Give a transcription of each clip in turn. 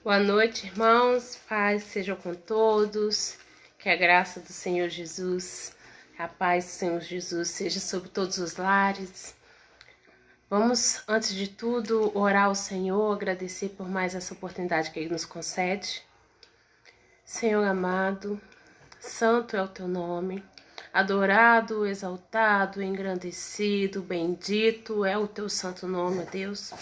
Boa noite, irmãos. Paz seja com todos. Que a graça do Senhor Jesus, a paz do Senhor Jesus seja sobre todos os lares. Vamos, antes de tudo, orar ao Senhor, agradecer por mais essa oportunidade que Ele nos concede. Senhor amado, santo é o Teu nome. Adorado, exaltado, engrandecido, bendito é o Teu santo nome, Deus.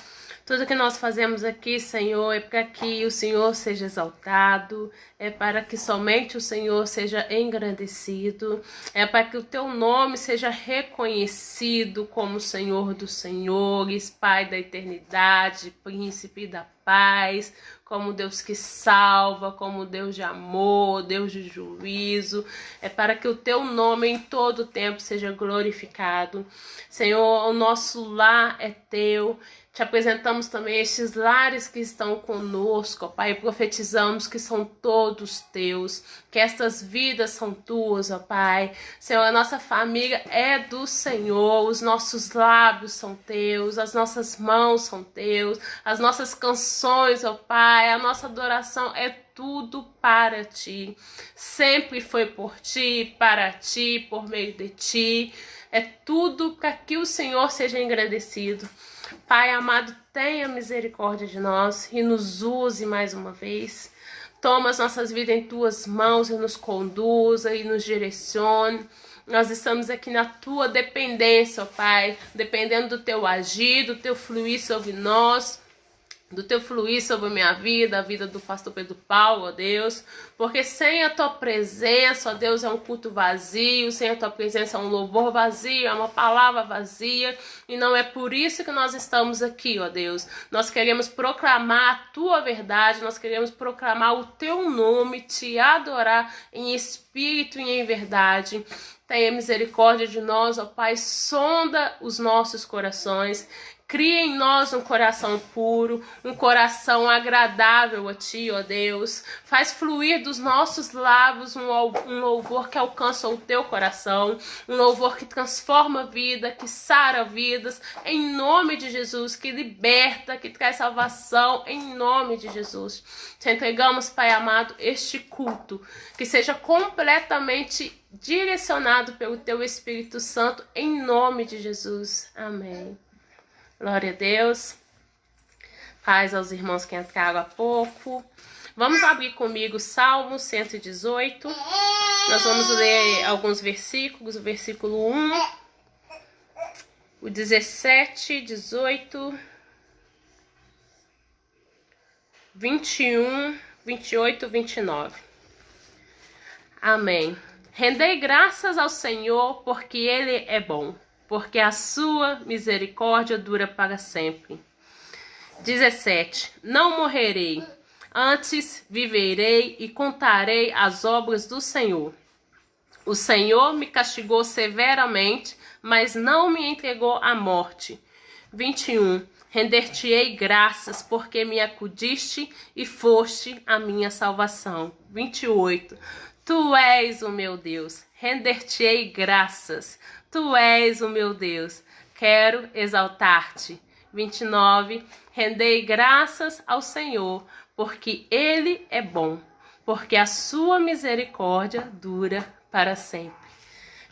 Tudo que nós fazemos aqui, Senhor, é para que o Senhor seja exaltado, é para que somente o Senhor seja engrandecido, é para que o Teu nome seja reconhecido como Senhor dos Senhores, Pai da eternidade, Príncipe da paz, como Deus que salva, como Deus de amor, Deus de juízo. É para que o Teu nome em todo tempo seja glorificado. Senhor, o nosso lar é Teu. Te apresentamos também estes lares que estão conosco, ó Pai, e profetizamos que são todos Teus, que estas vidas são Tuas, ó Pai. Senhor, a nossa família é do Senhor, os nossos lábios são Teus, as nossas mãos são Teus, as nossas canções, ó Pai, a nossa adoração é tudo para Ti. Sempre foi por Ti, para Ti, por meio de Ti. É tudo para que o Senhor seja engrandecido. Pai amado, tenha misericórdia de nós e nos use mais uma vez. Toma as nossas vidas em Tuas mãos e nos conduza e nos direcione. Nós estamos aqui na Tua dependência, ó Pai, dependendo do Teu agir, do Teu fluir sobre nós, do Teu fluir sobre a minha vida, a vida do pastor Pedro Paulo, ó Deus, porque sem a Tua presença, ó Deus, é um culto vazio, sem a Tua presença é um louvor vazio, é uma palavra vazia, e não é por isso que nós estamos aqui, ó Deus. Nós queremos proclamar a Tua verdade, nós queremos proclamar o Teu nome, Te adorar em espírito e em verdade. Tenha misericórdia de nós, ó Pai, sonda os nossos corações. Cria em nós um coração puro, um coração agradável a Ti, ó Deus. Faz fluir dos nossos lábios um louvor que alcança o Teu coração, um louvor que transforma a vida, que sara vidas, em nome de Jesus, que liberta, que traz salvação, em nome de Jesus. Te entregamos, Pai amado, este culto, que seja completamente direcionado pelo Teu Espírito Santo, em nome de Jesus. Amém. Glória a Deus. Paz aos irmãos que entraram há pouco. Vamos abrir comigo Salmo 118. Nós vamos ler alguns versículos. O versículo 1, o 17, 18, 21, 28, 29. Amém. Rendei graças ao Senhor, porque Ele é bom, porque a sua misericórdia dura para sempre. 17. Não morrerei, antes viverei e contarei as obras do Senhor. O Senhor me castigou severamente, mas não me entregou à morte. 21. Render-te-ei graças, porque me acudiste e foste a minha salvação. 28. Tu és o meu Deus, render-te-ei graças. Tu és o meu Deus, quero exaltar-te. 29. Rendei graças ao Senhor, porque Ele é bom, porque a sua misericórdia dura para sempre.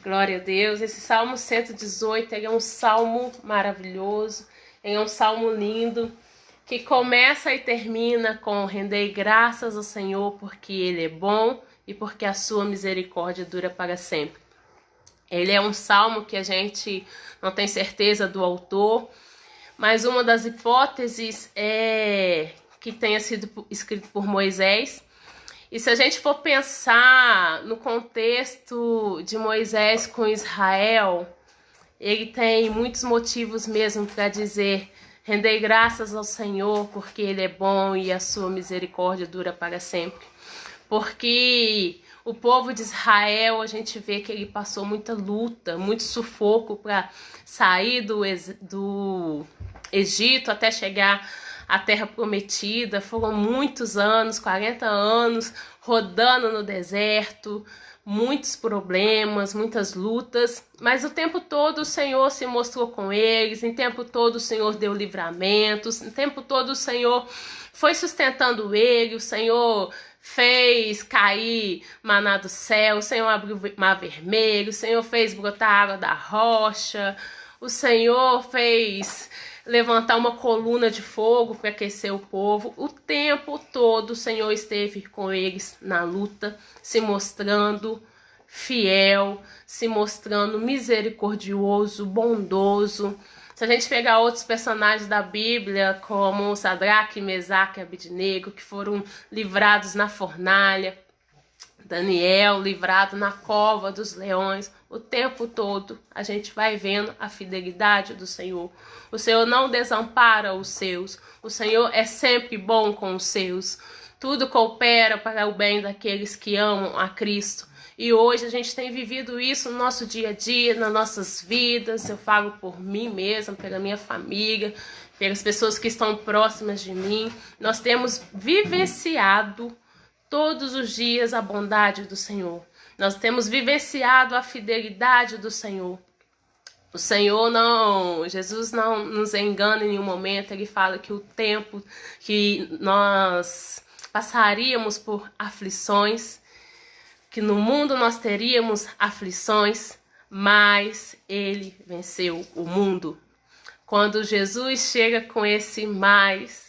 Glória a Deus. Esse Salmo 118 é um salmo maravilhoso, é um salmo lindo, que começa e termina com rendei graças ao Senhor, porque Ele é bom e porque a sua misericórdia dura para sempre. Ele é um salmo que a gente não tem certeza do autor, mas uma das hipóteses é que tenha sido escrito por Moisés. E se a gente for pensar no contexto de Moisés com Israel, ele tem muitos motivos mesmo para dizer: rendei graças ao Senhor, porque Ele é bom e a sua misericórdia dura para sempre. Porque o povo de Israel, a gente vê que ele passou muita luta, muito sufoco para sair do Egito até chegar à Terra Prometida. Foram muitos anos, 40 anos, rodando no deserto, muitos problemas, muitas lutas, mas o tempo todo o Senhor se mostrou com eles, o tempo todo o Senhor deu livramentos, o tempo todo o Senhor foi sustentando ele, o Senhor fez cair maná do céu, o Senhor abriu mar vermelho, o Senhor fez brotar água da rocha, o Senhor fez levantar uma coluna de fogo para aquecer o povo. O tempo todo o Senhor esteve com eles na luta, se mostrando fiel, se mostrando misericordioso, bondoso. Se a gente pegar outros personagens da Bíblia, como Sadraque, Mesaque e Abednego, que foram livrados na fornalha, Daniel livrado na cova dos leões, o tempo todo a gente vai vendo a fidelidade do Senhor. O Senhor não desampara os seus, o Senhor é sempre bom com os seus. Tudo coopera para o bem daqueles que amam a Cristo. E hoje a gente tem vivido isso no nosso dia a dia, nas nossas vidas. Eu falo por mim mesma, pela minha família, pelas pessoas que estão próximas de mim. Nós temos vivenciado todos os dias a bondade do Senhor. Nós temos vivenciado a fidelidade do Senhor. O Senhor não, Jesus não nos engana em nenhum momento. Ele fala que o tempo que nós passaríamos por aflições, que no mundo nós teríamos aflições, mas Ele venceu o mundo. Quando Jesus chega com esse mais,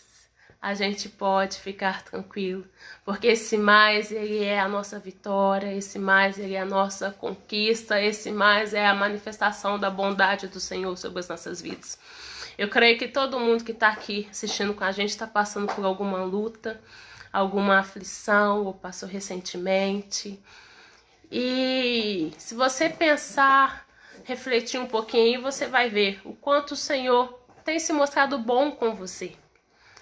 a gente pode ficar tranquilo, porque esse mais, ele é a nossa vitória, esse mais, ele é a nossa conquista, esse mais é a manifestação da bondade do Senhor sobre as nossas vidas. Eu creio que todo mundo que está aqui assistindo com a gente está passando por alguma luta, alguma aflição, ou passou recentemente. E se você pensar, refletir um pouquinho, você vai ver o quanto o Senhor tem se mostrado bom com você.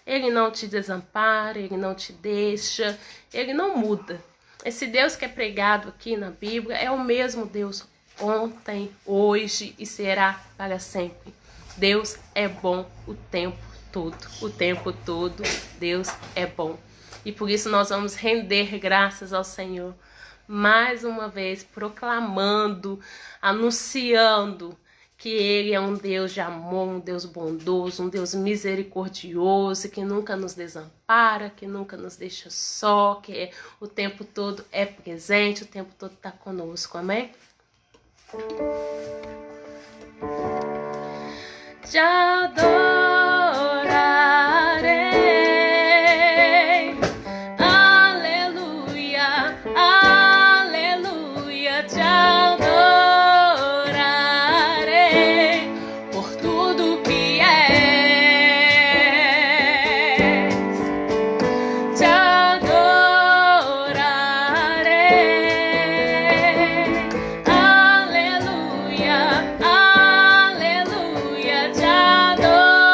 Ele não te desampara, Ele não te deixa, Ele não muda. Esse Deus que é pregado aqui na Bíblia é o mesmo Deus ontem, hoje e será para sempre. Deus é bom o tempo todo. O tempo todo Deus é bom. E por isso nós vamos render graças ao Senhor. Mais uma vez proclamando, anunciando que Ele é um Deus de amor, um Deus bondoso, um Deus misericordioso, que nunca nos desampara, que nunca nos deixa só, que o tempo todo é presente, o tempo todo está conosco, amém? Te adorarei, aleluia, aleluia, te adorarei por tudo que és, te adorarei, aleluia, aleluia, te adorarei.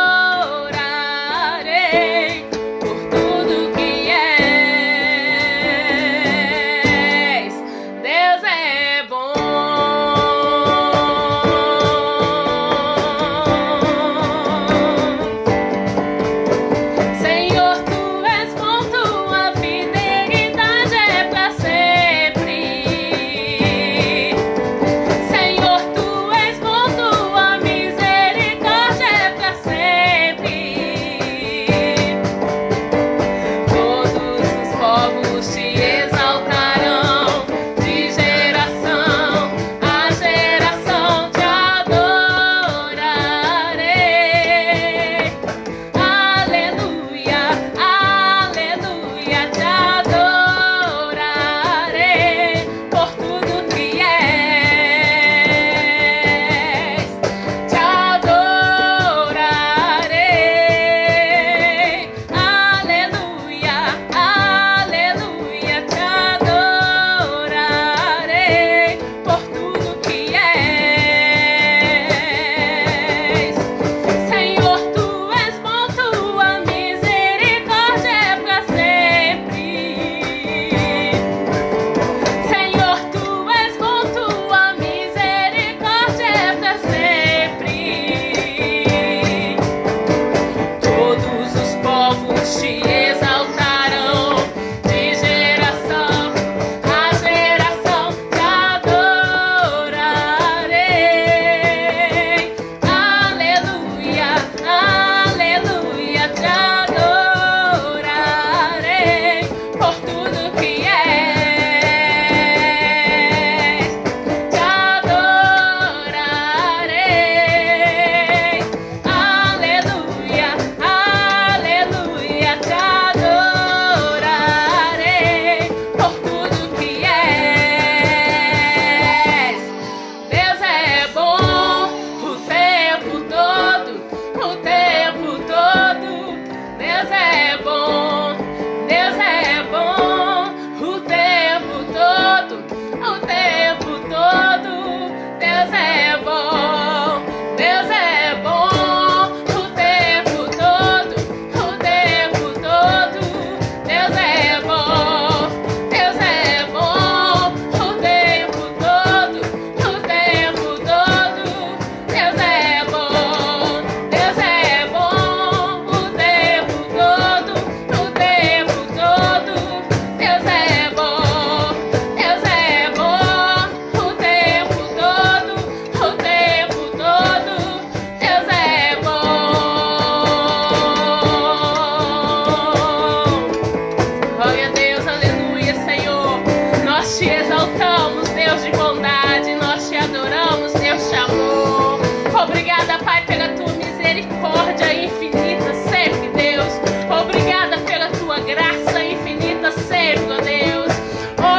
adoramos, Deus te amou. Obrigada, Pai, pela tua misericórdia infinita sempre, Deus. Obrigada pela tua graça infinita sempre, ó Deus.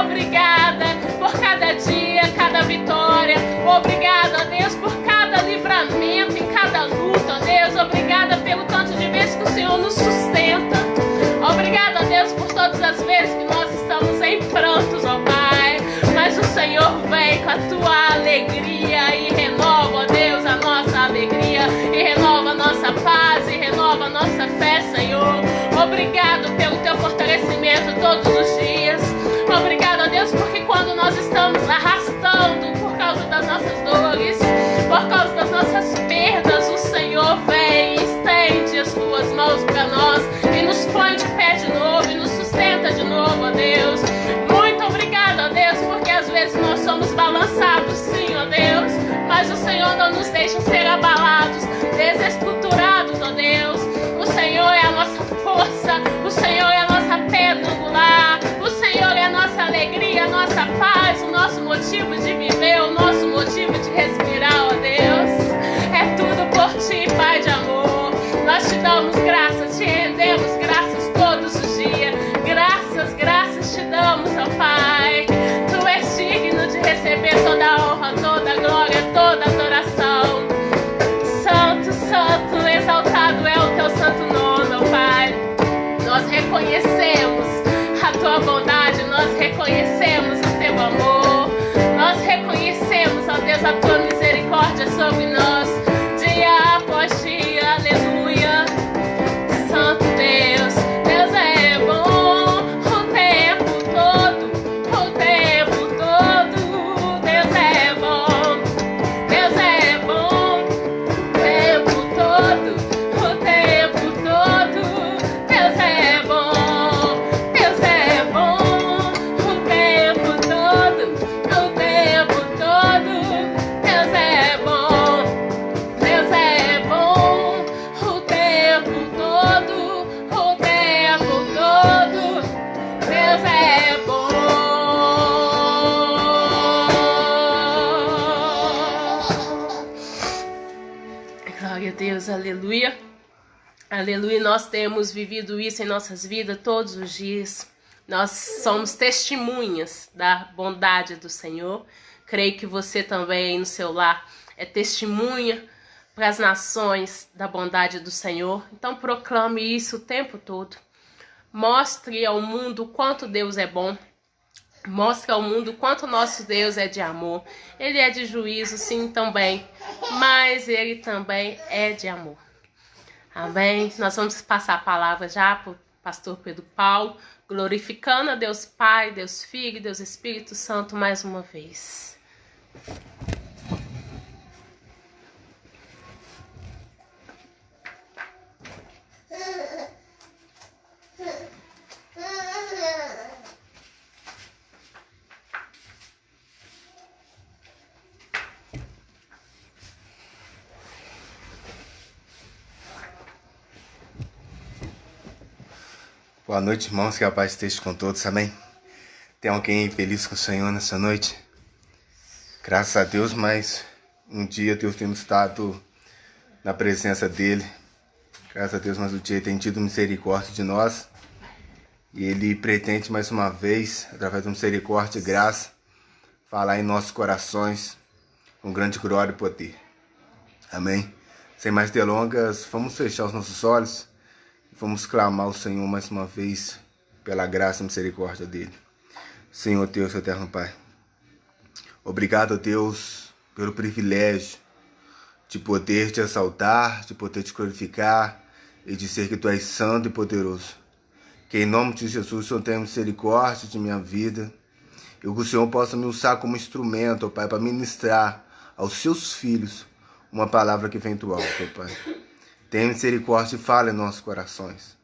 Obrigada por cada dia, cada vitória. Obrigada, ó Deus, por cada livramento em cada luta, ó Deus. Obrigada pelo tanto de vezes que o Senhor nos sustenta. Obrigada, ó Deus, por todas as vezes que nós estamos em prantos, ó Pai. Mas o Senhor vem com a tua alegria e renova, ó Deus, a nossa alegria, e renova a nossa paz, e renova a nossa fé, Senhor. Obrigado pelo teu fortalecimento todos os dias. Obrigado, ó Deus, porque quando nós estamos arrastando por causa das nossas dores, por causa das nossas perdas, o Senhor vem e estende as tuas mãos para nós e nos põe de pé de novo e nos sustenta de novo, ó Deus. Muito obrigado, ó Deus, porque às vezes nós somos balançados, sim, ó Deus, mas o Senhor não nos deixa ser abalados, desestruturados, ó Deus. O Senhor é a nossa força, o Senhor é a nossa pedra angular, o Senhor é a nossa alegria, a nossa paz, o nosso motivo de viver, o nosso motivo de respirar, ó Deus. É tudo por ti, Pai de amor. Nós te damos graças, te rendemos graças todos os dias. Graças, graças te damos, ó Pai. Tu és digno de receber toda a honra, toda a glória, toda a adoração. Santo, santo, exaltado é o teu santo nome, ó Pai. Nós reconhecemos a tua bondade, nós reconhecemos o teu amor. Nós reconhecemos, ó Deus, a tua misericórdia sobre nós, dia após dia, aleluia. Santo Deus, Deus é bom o tempo todo, o tempo todo. Deus é bom, Deus é bom o tempo todo, o tempo todo. Deus é bom, Deus é bom o tempo todo, o tempo todo. Deus é bom, Deus é bom o tempo todo, o tempo todo. Deus é bom. Glória a Deus, aleluia. Aleluia, nós temos vivido isso em nossas vidas todos os dias. Nós somos testemunhas da bondade do Senhor. Creio que você também aí no seu lar é testemunha para as nações da bondade do Senhor. Então proclame isso o tempo todo. Mostre ao mundo o quanto Deus é bom. Mostre ao mundo o quanto nosso Deus é de amor. Ele é de juízo, sim, também, mas ele também é de amor. Amém? Nós vamos passar a palavra já para o pastor Pedro Paulo, glorificando a Deus Pai, Deus Filho, Deus Espírito Santo mais uma vez. Boa noite, irmãos, que a paz esteja com todos, amém? Tem alguém feliz com o Senhor nessa noite? Graças a Deus, mais um dia Deus tem estado na presença dEle. Graças a Deus, mais um dia tem tido misericórdia de nós. E Ele pretende mais uma vez, através da misericórdia e graça, falar em nossos corações com grande glória e poder. Amém? Sem mais delongas, vamos fechar os nossos olhos. Vamos clamar ao Senhor mais uma vez pela graça e misericórdia dEle. Senhor Deus, eterno Pai, obrigado, Deus, pelo privilégio de poder te exaltar, de poder te glorificar e dizer que Tu és santo e poderoso. Que em nome de Jesus o Senhor tenha misericórdia de minha vida e que o Senhor possa me usar como instrumento, ó Pai, para ministrar aos Seus filhos uma palavra que vem do alto, ó Pai. Tenha misericórdia e fala em nossos corações,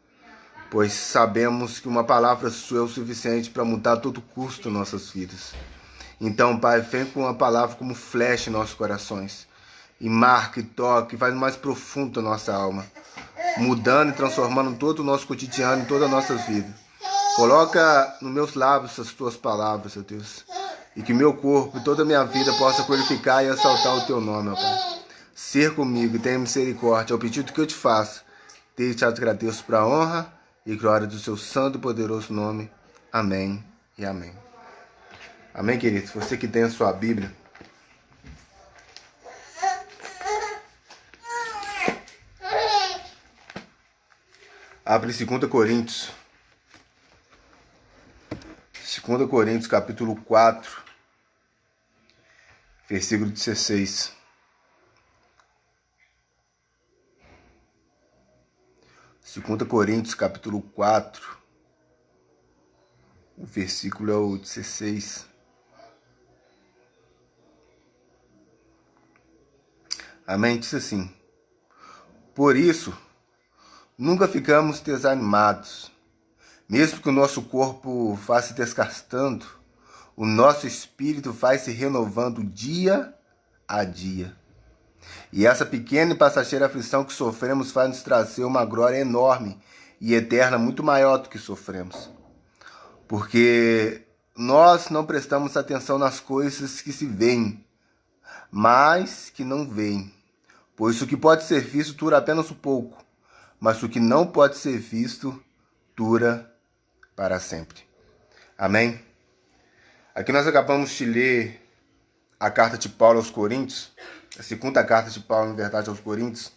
pois sabemos que uma palavra Sua é o suficiente para mudar todo o custo em nossas vidas. Então, Pai, vem com uma palavra como flecha em nossos corações, e marca e toca, e faz mais profundo a nossa alma, mudando e transformando todo o nosso cotidiano, em toda a nossa vida. Coloca nos meus lábios as Tuas palavras, ó Deus, e que meu corpo e toda a minha vida possa glorificar e exaltar o teu nome, ó Pai. Ser comigo e tenha misericórdia, é o pedido que eu te faço. Desde te agradeço para a honra e glória do seu santo e poderoso nome. Amém e amém. Amém, queridos? Você que tem a sua Bíblia, abre 2 Coríntios. 2 Coríntios, capítulo 4, versículo 16. Segunda Coríntios, capítulo 4, o versículo é o 16. Amém? Diz assim: por isso, nunca ficamos desanimados. Mesmo que o nosso corpo vá se desgastando, o nosso espírito vai se renovando dia a dia. E essa pequena e passageira aflição que sofremos vai nos trazer uma glória enorme e eterna, muito maior do que sofremos. Porque nós não prestamos atenção nas coisas que se veem, mas que não veem. Pois o que pode ser visto dura apenas um pouco, mas o que não pode ser visto dura para sempre. Amém? Aqui nós acabamos de ler a carta de Paulo aos Coríntios, a segunda carta de Paulo, na verdade, aos Coríntios.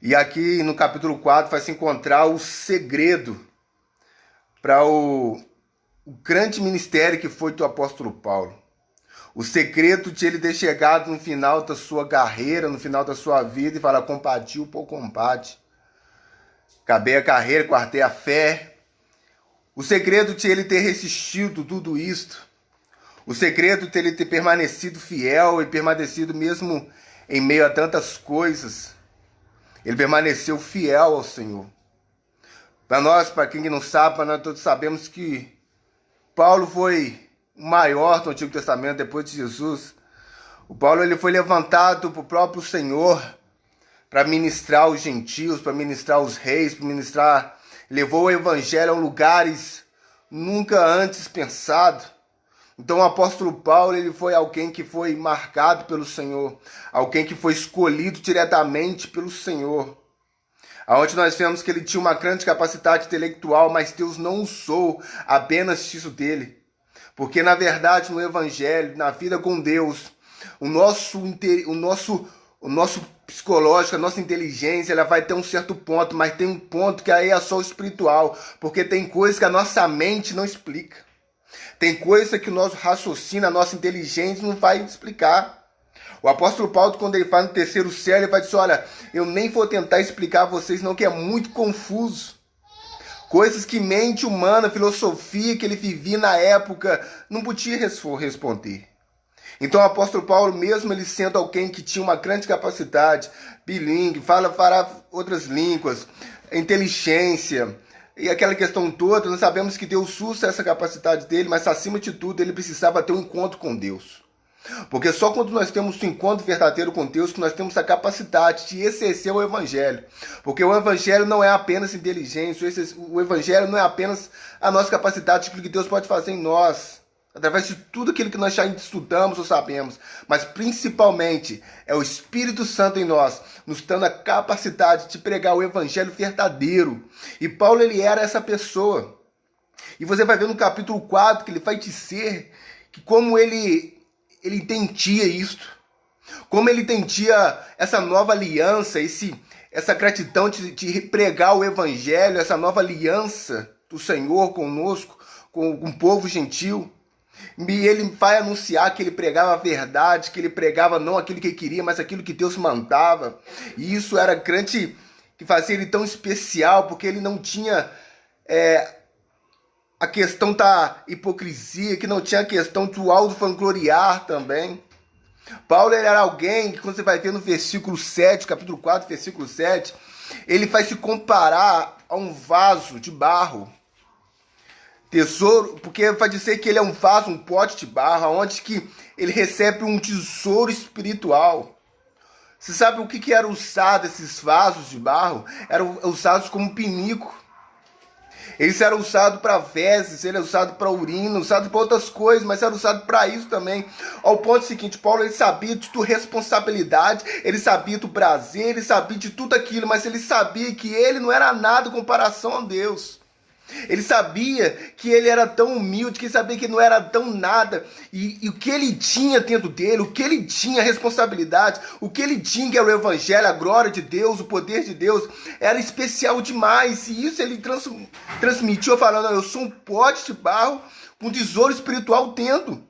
E aqui no capítulo 4 vai se encontrar o segredo para o grande ministério que foi do apóstolo Paulo. O segredo de ele ter chegado no final da sua carreira, no final da sua vida, e falar: combati o bom combate, acabei a carreira, guardei a fé. O segredo de ele ter resistido tudo isto, o segredo de ele ter permanecido fiel e permanecido mesmo em meio a tantas coisas, ele permaneceu fiel ao Senhor. Para nós, para quem não sabe, nós todos sabemos que Paulo foi o maior do Antigo Testamento depois de Jesus. O Paulo ele foi levantado para o próprio Senhor para ministrar os gentios, para ministrar os reis, para ministrar. Levou o evangelho a lugares nunca antes pensados. Então o apóstolo Paulo ele foi alguém que foi marcado pelo Senhor, alguém que foi escolhido diretamente pelo Senhor. Aonde nós vemos que ele tinha uma grande capacidade intelectual, mas Deus não usou apenas isso dele. Porque na verdade no evangelho, na vida com Deus, o nosso psicológico, a nossa inteligência, ela vai ter um certo ponto, mas tem um ponto que aí é só o espiritual, porque tem coisas que a nossa mente não explica. Tem coisa que o nosso raciocínio, a nossa inteligência não vai explicar. O apóstolo Paulo, quando ele fala no terceiro céu, ele vai dizer: olha, eu nem vou tentar explicar a vocês não, que é muito confuso. Coisas que mente humana, filosofia que ele vivia na época, não podia responder. Então o apóstolo Paulo, mesmo ele sendo alguém que tinha uma grande capacidade, bilíngue, fala outras línguas, inteligência e aquela questão toda, nós sabemos que Deus usa essa capacidade dele, mas acima de tudo ele precisava ter um encontro com Deus. Porque só quando nós temos um encontro verdadeiro com Deus que nós temos a capacidade de exercer o Evangelho. Porque o Evangelho não é apenas inteligência, o Evangelho não é apenas a nossa capacidade de que Deus pode fazer em nós, através de tudo aquilo que nós já estudamos ou sabemos, mas principalmente é o Espírito Santo em nós, nos dando a capacidade de pregar o Evangelho verdadeiro. E Paulo ele era essa pessoa. E você vai ver no capítulo 4 que ele vai dizer que como ele entendia isto, como ele entendia essa nova aliança, essa gratidão de pregar o Evangelho, essa nova aliança do Senhor conosco, com o povo gentil. E ele vai anunciar que ele pregava a verdade, que ele pregava não aquilo que ele queria, mas aquilo que Deus mandava. E isso era grande, que fazia ele tão especial, porque ele não tinha a questão da hipocrisia, que não tinha a questão do auto-vangloriar também. Paulo era alguém que, quando você vai ver no versículo 7, capítulo 4, versículo 7, ele vai se comparar a um vaso de barro. Tesouro, porque vai dizer que ele é um vaso, um pote de barro, onde que ele recebe um tesouro espiritual. Você sabe o que era usado esses vasos de barro? Eram usados como pinico. Eles eram usados para fezes, ele era usado para urina, usado para outras coisas, mas era usado para isso também. Ao ponto seguinte, Paulo ele sabia de tua responsabilidade, ele sabia do prazer, ele sabia de tudo aquilo, mas ele sabia que ele não era nada em comparação a Deus. Ele sabia que ele era tão humilde, que ele sabia que não era tão nada. E o que ele tinha dentro dele, o que ele tinha, a responsabilidade, o que ele tinha, que era o evangelho, a glória de Deus, o poder de Deus, era especial demais. E isso ele transmitiu falando, eu sou um pote de barro com um tesouro espiritual dentro.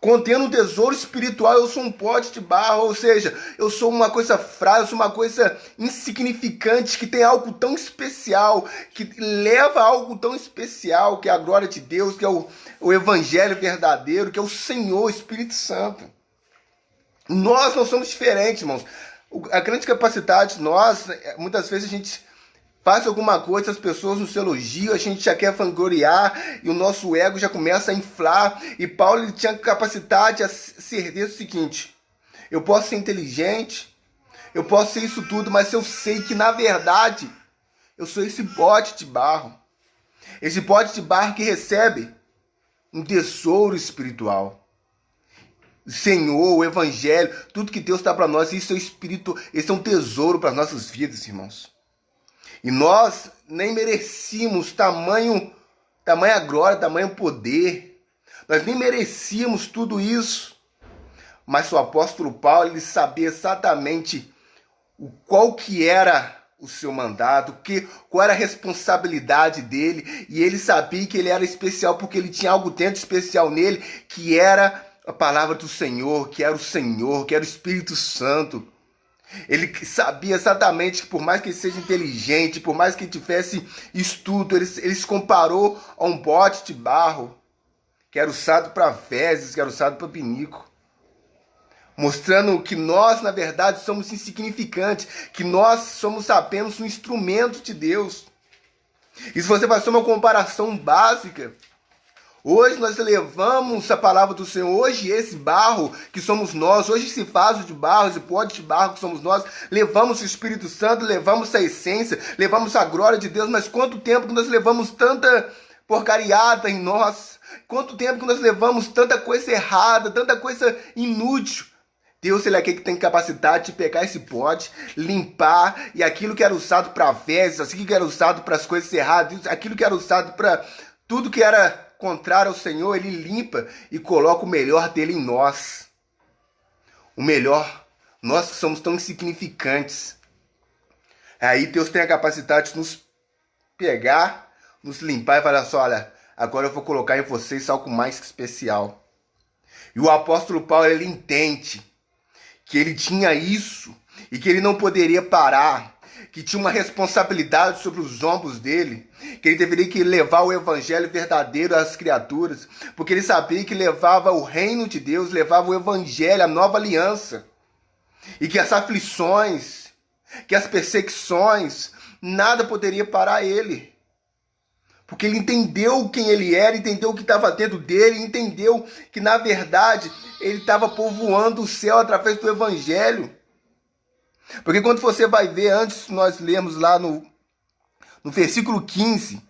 Contendo um tesouro espiritual, eu sou um pote de barro, ou seja, eu sou uma coisa frágil, eu sou uma coisa insignificante, que tem algo tão especial, que leva a algo tão especial, que é a glória de Deus, que é o evangelho verdadeiro, que é o Senhor, o Espírito Santo. Nós não somos diferentes, irmãos. A grande capacidade de nós, muitas vezes a gente faz alguma coisa, as pessoas nos elogiam, a gente já quer vangloriar e o nosso ego já começa a inflar. E Paulo ele tinha capacidade a ser o seguinte: eu posso ser inteligente, eu posso ser isso tudo, mas eu sei que na verdade eu sou esse pote de barro. Esse pote de barro que recebe um tesouro espiritual. O Senhor, o Evangelho, tudo que Deus dá para nós, isso é o Espírito, esse é um tesouro para as nossas vidas, irmãos. E nós nem merecíamos tamanha glória, tamanho poder. Nós nem merecíamos tudo isso. Mas o apóstolo Paulo, ele sabia exatamente qual que era o seu mandato, qual era a responsabilidade dele. E ele sabia que ele era especial porque ele tinha algo dentro especial nele, que era a palavra do Senhor, que era o Espírito Santo. Ele sabia exatamente que por mais que ele seja inteligente, por mais que ele tivesse estudo, ele se comparou a um pote de barro que era usado para fezes, que era usado para pinico. Mostrando que nós, na verdade, somos insignificantes, que nós somos apenas um instrumento de Deus. E se você fazer uma comparação básica, hoje nós levamos a palavra do Senhor, hoje esse barro que somos nós, hoje esse vaso de barro, esse pote de barro que somos nós, levamos o Espírito Santo, levamos a essência, levamos a glória de Deus, mas quanto tempo que nós levamos tanta porcariada em nós, quanto tempo que nós levamos tanta coisa errada, tanta coisa inútil. Deus, ele é aquele que tem capacidade de pegar esse pote, limpar, e aquilo que era usado para fezes, aquilo que era usado para as coisas erradas, aquilo que era usado para tudo que era contrário ao Senhor, ele limpa e coloca o melhor dele em nós. O melhor, nós que somos tão insignificantes. Aí Deus tem a capacidade de nos pegar, nos limpar e falar assim, olha, agora eu vou colocar em vocês algo mais especial. E o apóstolo Paulo, ele entende que ele tinha isso e que ele não poderia parar, que tinha uma responsabilidade sobre os ombros dele, que ele deveria levar o evangelho verdadeiro às criaturas, porque ele sabia que levava o reino de Deus, levava o evangelho, a nova aliança, e que as aflições, que as perseguições, nada poderia parar ele, porque ele entendeu quem ele era, entendeu o que estava dentro dele, entendeu que na verdade ele estava povoando o céu através do evangelho. Porque quando você vai ver, antes nós lemos lá no versículo 15,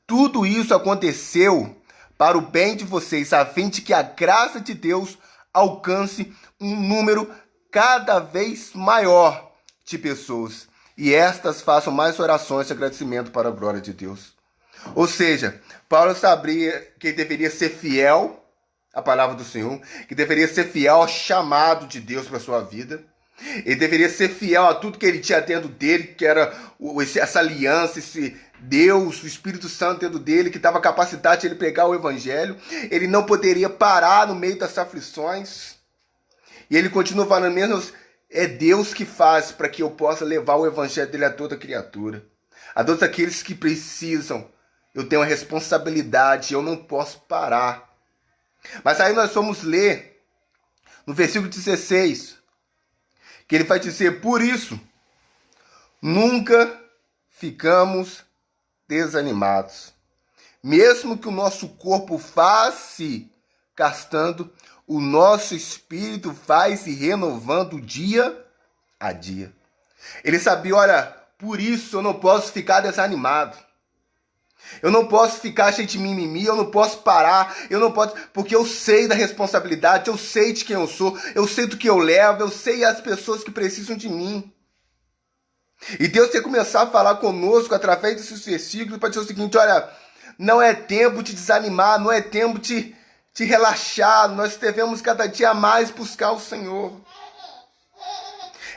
tudo isso aconteceu para o bem de vocês, a fim de que a graça de Deus alcance um número cada vez maior de pessoas, e estas façam mais orações de agradecimento para a glória de Deus. Ou seja, Paulo sabia que ele deveria ser fiel à palavra do Senhor, que deveria ser fiel ao chamado de Deus para a sua vida. Ele deveria ser fiel a tudo que ele tinha dentro dele, que era essa aliança, esse Deus, o Espírito Santo dentro dele, que dava capacidade de ele pregar o evangelho. Ele não poderia parar no meio das aflições. E ele continua falando mesmo, é Deus que faz para que eu possa levar o evangelho dele a toda criatura. A todos aqueles que precisam. Eu tenho a responsabilidade, eu não posso parar. Mas aí nós vamos ler no versículo 16, que ele vai dizer, por isso, nunca ficamos desanimados. Mesmo que o nosso corpo vá-se gastando, o nosso espírito vai se renovando dia a dia. Ele sabia, olha, por isso eu não posso ficar desanimado. Eu não posso ficar cheio de mimimi, eu não posso parar, eu não posso, porque eu sei da responsabilidade, eu sei de quem eu sou, eu sei do que eu levo, eu sei as pessoas que precisam de mim. E Deus quer começar a falar conosco através desses versículos para dizer o seguinte, olha, não é tempo de desanimar, não é tempo de relaxar, nós devemos cada dia mais buscar o Senhor.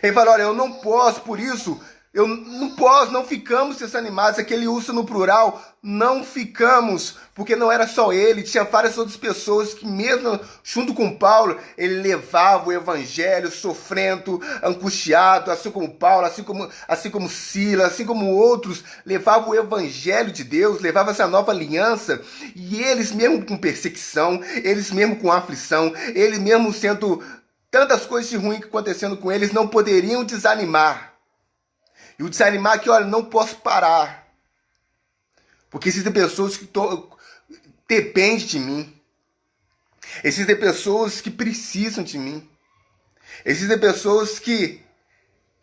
Ele fala, olha, eu não posso, por isso, eu não posso, não ficamos desanimados. Aqui ele usa no plural, não ficamos, porque não era só ele, tinha várias outras pessoas que mesmo junto com Paulo, ele levava o evangelho sofrendo, angustiado, assim como Paulo, assim como Silas, assim como outros, levavam o evangelho de Deus, levavam essa nova aliança, e eles mesmo com perseguição, eles mesmo com aflição, eles mesmo sendo tantas coisas de ruim que acontecendo com eles, não poderiam desanimar. E o desanimar que, olha, não posso parar. Porque existem pessoas que dependem de mim. Existem pessoas que precisam de mim. Existem pessoas que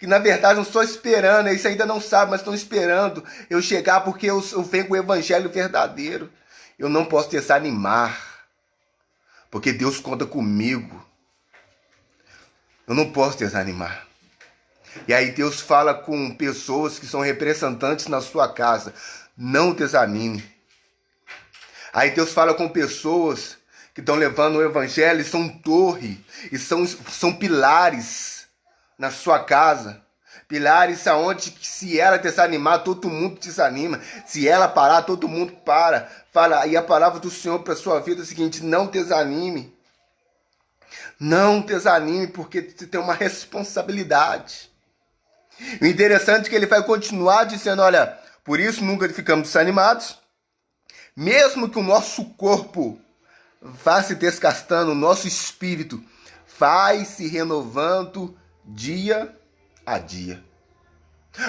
na verdade não estão esperando, eles ainda não sabem, mas estão esperando eu chegar porque eu venho com o evangelho verdadeiro. Eu não posso desanimar. Porque Deus conta comigo. Eu não posso desanimar. E aí Deus fala com pessoas que são representantes na sua casa. Não desanime. Aí Deus fala com pessoas que estão levando o evangelho e são torre. E são pilares na sua casa. Pilares aonde se ela desanimar, todo mundo desanima. Se ela parar, todo mundo para. Fala, e a palavra do Senhor para a sua vida é o seguinte, não desanime. Não desanime, porque você tem uma responsabilidade. O interessante é que ele vai continuar dizendo, olha, por isso nunca ficamos desanimados, mesmo que o nosso corpo vá se desgastando, o nosso espírito vai se renovando dia a dia.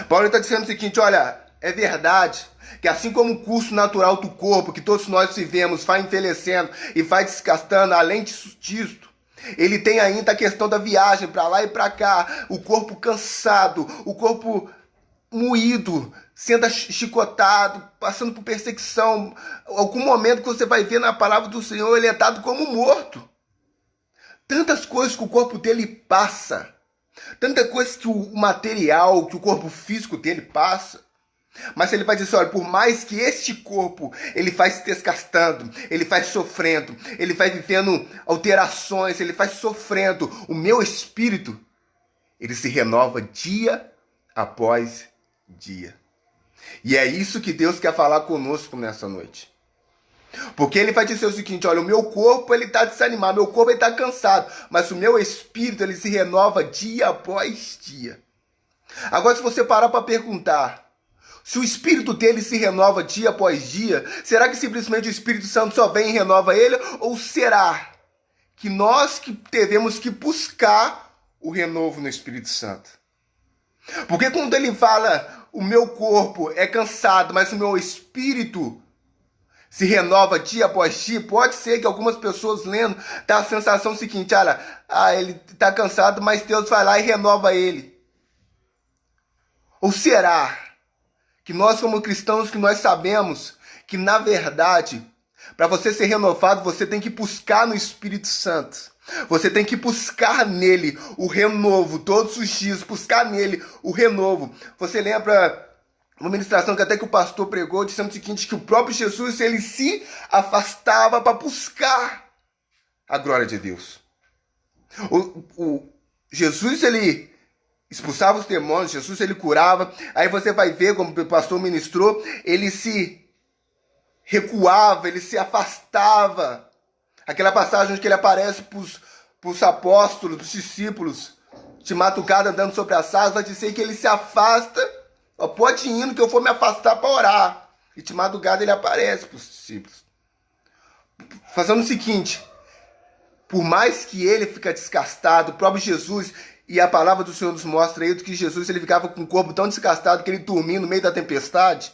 Paulo está dizendo o seguinte, olha, é verdade que assim como o curso natural do corpo, que todos nós vivemos, vai envelhecendo e vai desgastando, além disso, ele tem ainda a questão da viagem para lá e para cá, o corpo cansado, o corpo moído, sendo chicotado, passando por perseguição. Algum momento que você vai ver na palavra do Senhor, ele é dado como morto. Tantas coisas que o corpo dele passa, tanta coisa que o material, que o corpo físico dele passa. Mas ele vai dizer, olha, por mais que este corpo, ele vai se desgastando, ele vai sofrendo, ele vai vivendo alterações, ele vai sofrendo, o meu espírito, ele se renova dia após dia. E é isso que Deus quer falar conosco nessa noite. Porque ele vai dizer o seguinte, olha, o meu corpo, ele está desanimado, meu corpo, ele está cansado, mas o meu espírito, ele se renova dia após dia. Agora, se você parar para perguntar, se o espírito dele se renova dia após dia, será que simplesmente o Espírito Santo só vem e renova ele? Ou será que nós que devemos que buscar o renovo no Espírito Santo? Porque quando ele fala, o meu corpo é cansado, mas o meu espírito se renova dia após dia, pode ser que algumas pessoas lendo dá a sensação seguinte, olha, ele está cansado, mas Deus vai lá e renova ele. Ou será que nós como cristãos, que nós sabemos que na verdade, para você ser renovado, você tem que buscar no Espírito Santo. Você tem que buscar nele o renovo, todos os dias, buscar nele o renovo. Você lembra uma ministração que até que o pastor pregou, dizendo o seguinte, que o próprio Jesus, ele se afastava para buscar a glória de Deus. Jesus, ele expulsava os demônios, Jesus, ele curava. Aí você vai ver, como o pastor ministrou, ele se recuava, ele se afastava. Aquela passagem onde ele aparece para os apóstolos, para os discípulos, de madrugada andando sobre as águas, vai dizer que ele se afasta, pode ir indo que eu vou me afastar para orar. E de madrugada ele aparece para os discípulos. Fazendo o seguinte, por mais que ele fica desgastado, o próprio Jesus, e a palavra do Senhor nos mostra aí que Jesus ele ficava com o corpo tão desgastado que ele dormia no meio da tempestade,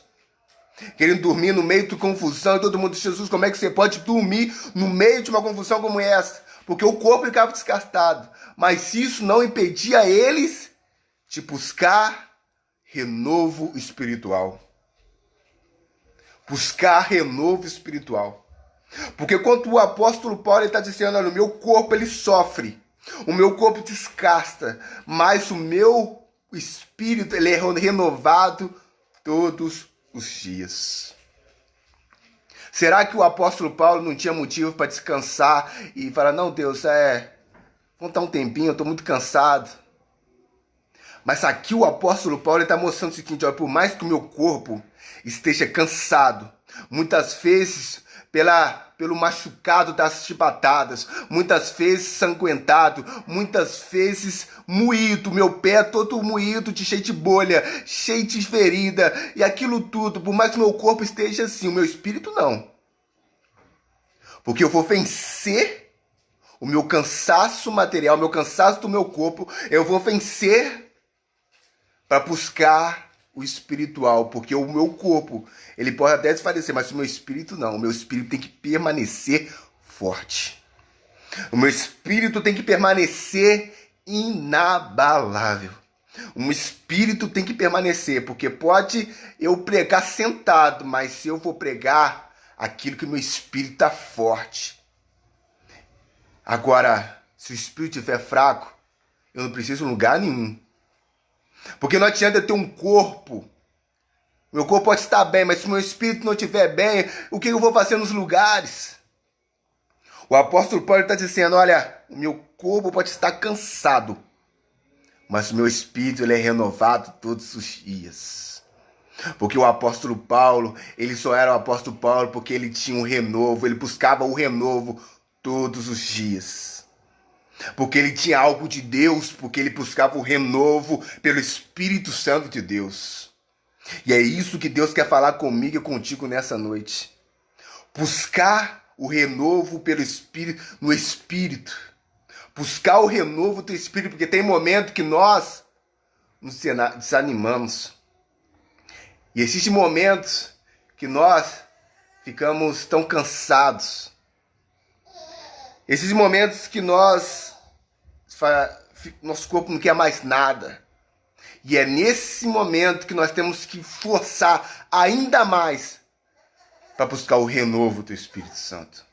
querendo dormir no meio de confusão, e todo mundo diz, Jesus, como é que você pode dormir no meio de uma confusão como essa? Porque o corpo ficava desgastado, mas isso não impedia eles de buscar renovo espiritual. Buscar renovo espiritual. Porque quando o apóstolo Paulo está dizendo, olha, o meu corpo ele sofre, o meu corpo desgasta, mas o meu espírito ele é renovado todos os dias. Será que o apóstolo Paulo não tinha motivo para descansar e falar, não, Deus, vamos dar um tempinho, eu estou muito cansado. Mas aqui o apóstolo Paulo está mostrando o seguinte, olha, por mais que o meu corpo esteja cansado, muitas vezes pelo machucado das chibatadas, muitas vezes sanguentado, muitas vezes moído, meu pé todo moído, cheio de bolha, cheio de ferida, e aquilo tudo, por mais que meu corpo esteja assim, o meu espírito não. Porque eu vou vencer o meu cansaço material, o meu cansaço do meu corpo, eu vou vencer para buscar o espiritual, porque o meu corpo, ele pode até desfalecer, mas o meu espírito não. O meu espírito tem que permanecer forte. O meu espírito tem que permanecer inabalável. O meu espírito tem que permanecer, porque pode eu pregar sentado, mas se eu vou pregar aquilo que o meu espírito está forte. Agora, se o espírito estiver fraco, eu não preciso de lugar nenhum. Porque não adianta eu ter um corpo. Meu corpo pode estar bem, mas se o meu espírito não estiver bem, o que eu vou fazer nos lugares? O apóstolo Paulo está dizendo, olha, o meu corpo pode estar cansado, mas o meu espírito ele é renovado todos os dias. Porque o apóstolo Paulo, ele só era o apóstolo Paulo porque ele tinha um renovo, ele buscava o renovo todos os dias. Porque ele tinha algo de Deus, porque ele buscava o renovo pelo Espírito Santo de Deus. E é isso que Deus quer falar comigo e contigo nessa noite. Buscar o renovo pelo Espírito, no Espírito. Buscar o renovo do Espírito, porque tem momento que nós nos desanimamos. E existem momentos que nós ficamos tão cansados. Esses momentos que nosso corpo não quer mais nada. E é nesse momento que nós temos que forçar ainda mais para buscar o renovo do Espírito Santo.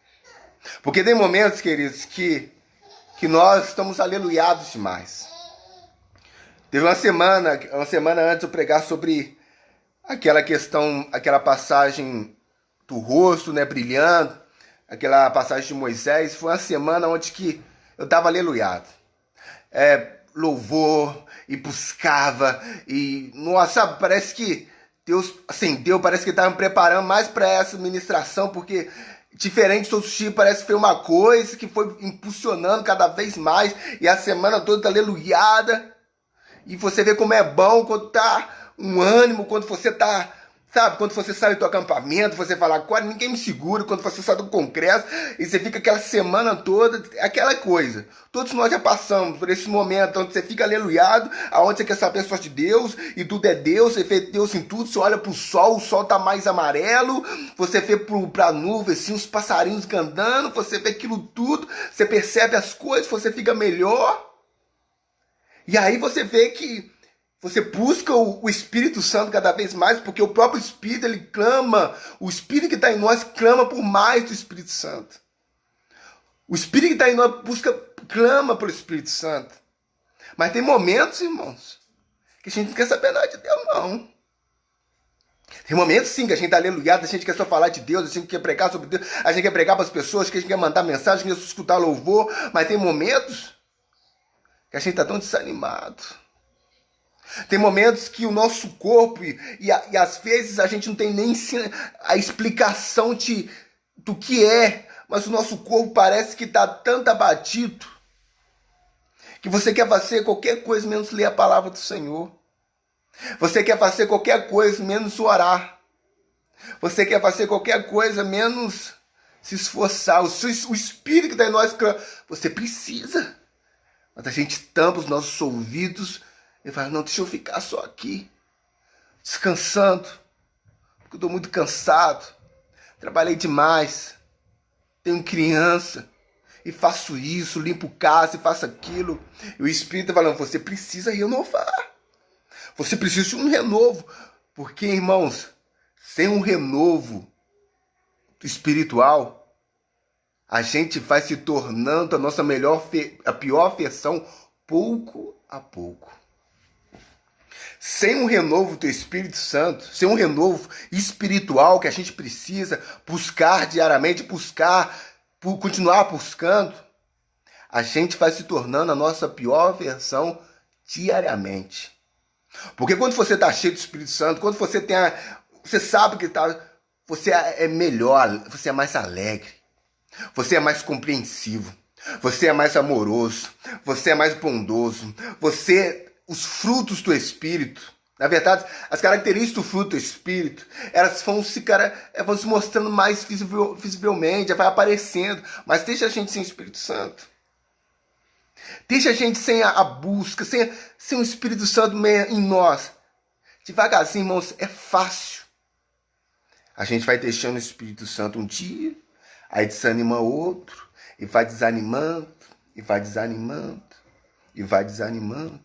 Porque tem momentos, queridos, que nós estamos aleluiados demais. Teve uma semana antes de eu pregar sobre aquela questão, aquela passagem do rosto, né, brilhando. Aquela passagem de Moisés, foi uma semana onde que eu estava aleluiado. Louvor, e buscava, e, nossa, parece que Deus acendeu, parece que estava me preparando mais para essa ministração, porque diferente de todos os dias, parece que foi uma coisa que foi impulsionando cada vez mais, e a semana toda aleluiada, e você vê como é bom quando tá um ânimo, quando você tá... Sabe, quando você sai do teu acampamento, você fala, agora ninguém me segura, quando você sai do congresso, e você fica aquela semana toda, aquela coisa. Todos nós já passamos por esse momento, onde você fica aleluiado, aonde você quer saber só de Deus, e tudo é Deus, você vê Deus em tudo, você olha pro sol, o sol tá mais amarelo, você vê pra nuvem, assim, os passarinhos cantando, você vê aquilo tudo, você percebe as coisas, você fica melhor. E aí você vê que você busca o Espírito Santo cada vez mais, porque o próprio Espírito, ele clama, o Espírito que está em nós clama por mais do Espírito Santo. O Espírito que está em nós clama pelo Espírito Santo. Mas tem momentos, irmãos, que a gente não quer saber nada de Deus, não. Tem momentos, sim, que a gente está aleluiado, a gente quer só falar de Deus, a gente quer pregar sobre Deus, a gente quer pregar para as pessoas, que a gente quer mandar mensagem, a gente quer escutar louvor, mas tem momentos que a gente está tão desanimado. Tem momentos que o nosso corpo, e às vezes a gente não tem nem a explicação do que é, mas o nosso corpo parece que está tanto abatido, que você quer fazer qualquer coisa menos ler a palavra do Senhor. Você quer fazer qualquer coisa menos orar. Você quer fazer qualquer coisa menos se esforçar. O Espírito que está em nós, você precisa. Mas a gente tampa os nossos ouvidos e fala, não, deixa eu ficar só aqui, descansando, porque eu estou muito cansado, trabalhei demais, tenho criança, e faço isso, limpo casa e faço aquilo. E o Espírito está falando, você precisa renovar, você precisa de um renovo, porque, irmãos, sem um renovo espiritual, a gente vai se tornando a pior versão pouco a pouco. Sem um renovo do Espírito Santo, sem um renovo espiritual que a gente precisa buscar diariamente, continuar buscando, a gente vai se tornando a nossa pior versão diariamente. Porque quando você está cheio do Espírito Santo, quando você sabe que você é melhor, você é mais alegre, você é mais compreensivo, você é mais amoroso, você é mais bondoso, os frutos do Espírito, na verdade, as características do fruto do Espírito, elas vão se mostrando mais visivelmente, vai aparecendo, mas deixa a gente sem o Espírito Santo. Deixa a gente sem a busca, sem o Espírito Santo em nós. Devagarzinho, irmãos, é fácil. A gente vai deixando o Espírito Santo um dia, aí desanima outro, e vai desanimando, e vai desanimando, e vai desanimando.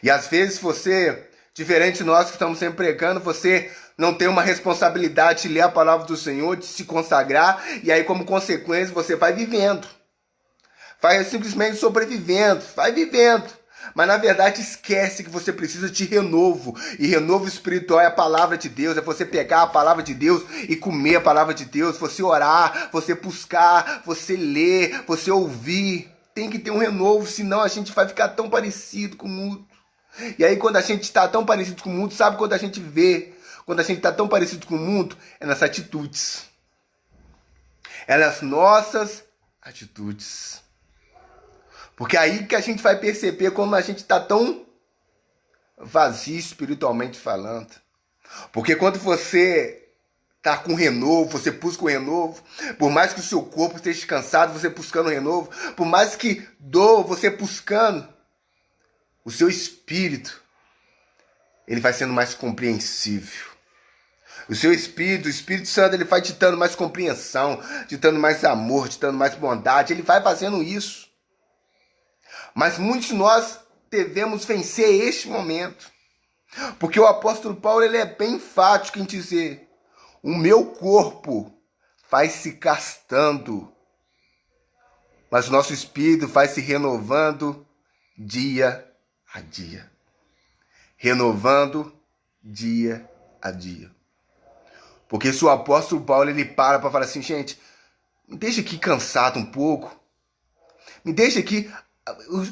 E às vezes você, diferente de nós que estamos sempre pregando, você não tem uma responsabilidade de ler a palavra do Senhor, de se consagrar, e aí como consequência você vai vivendo. Vai simplesmente sobrevivendo, vai vivendo. Mas na verdade esquece que você precisa de renovo. E renovo espiritual é a palavra de Deus. É você pegar a palavra de Deus e comer a palavra de Deus. Você orar, você buscar, você ler, você ouvir. Tem que ter um renovo, senão a gente vai ficar tão parecido com o mundo. E aí quando a gente está tão parecido com o mundo, sabe quando a gente vê? Quando a gente está tão parecido com o mundo, é nas atitudes. É nas nossas atitudes. Porque é aí que a gente vai perceber como a gente está tão vazio espiritualmente falando. Porque quando você está com renovo, você busca o renovo, por mais que o seu corpo esteja cansado, você buscando o renovo, por mais que dor, você buscando, o seu espírito, ele vai sendo mais compreensível. O Espírito Santo, ele vai te dando mais compreensão, te dando mais amor, te dando mais bondade, ele vai fazendo isso. Mas muitos de nós devemos vencer este momento. Porque o apóstolo Paulo, ele é bem enfático em dizer: o meu corpo vai se gastando, mas o nosso espírito vai se renovando dia a dia. Renovando dia a dia. Porque se o apóstolo Paulo, ele para falar assim: gente, me deixa aqui cansado um pouco. Me deixa aqui.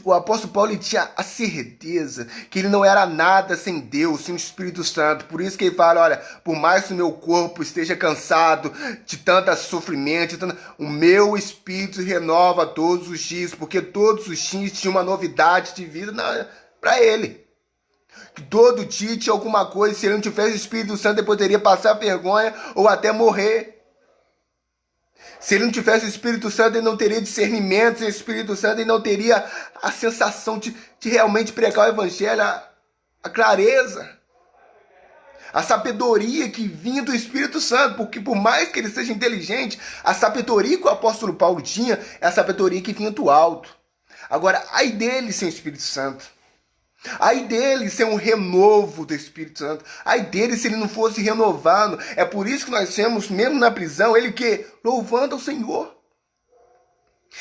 O apóstolo Paulo, ele tinha a certeza que ele não era nada sem Deus, sem o Espírito Santo. Por isso que ele fala: olha, por mais que o meu corpo esteja cansado de tanto sofrimento, o meu espírito renova todos os dias, porque todos os dias tinha uma novidade de vida para ele. Que todo dia tinha alguma coisa, se ele não tivesse o Espírito Santo, ele poderia passar vergonha ou até morrer. Se ele não tivesse o Espírito Santo, ele não teria discernimento. Sem o Espírito Santo, ele não teria a sensação de realmente pregar o Evangelho, a clareza, a sabedoria que vinha do Espírito Santo. Porque por mais que ele seja inteligente, a sabedoria que o apóstolo Paulo tinha é a sabedoria que vinha do alto. Agora, ai dele sem o Espírito Santo. Ai dele ser um renovo do Espírito Santo. Ai dele se ele não fosse renovando. É por isso que nós vemos, mesmo na prisão, ele que? Louvando ao Senhor.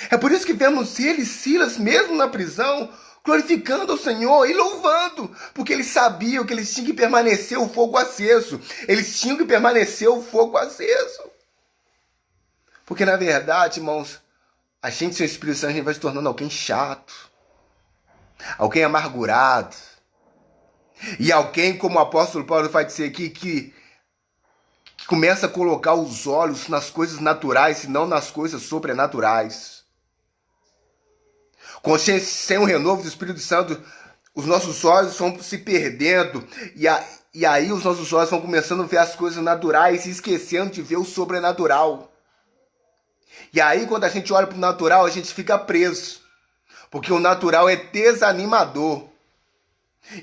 É por isso que vemos ele e Silas, mesmo na prisão, glorificando ao Senhor e louvando. Porque eles sabiam que eles tinham que permanecer o fogo aceso. Eles tinham que permanecer o fogo aceso. Porque na verdade, irmãos, a gente sem o Espírito Santo, a gente vai se tornando alguém chato. Alguém amargurado. E alguém, como o apóstolo Paulo vai dizer aqui, que começa a colocar os olhos nas coisas naturais e não nas coisas sobrenaturais. Sem o renovo do Espírito Santo, os nossos olhos vão se perdendo. E aí os nossos olhos vão começando a ver as coisas naturais e esquecendo de ver o sobrenatural. E aí quando a gente olha para o natural, a gente fica preso. Porque o natural é desanimador.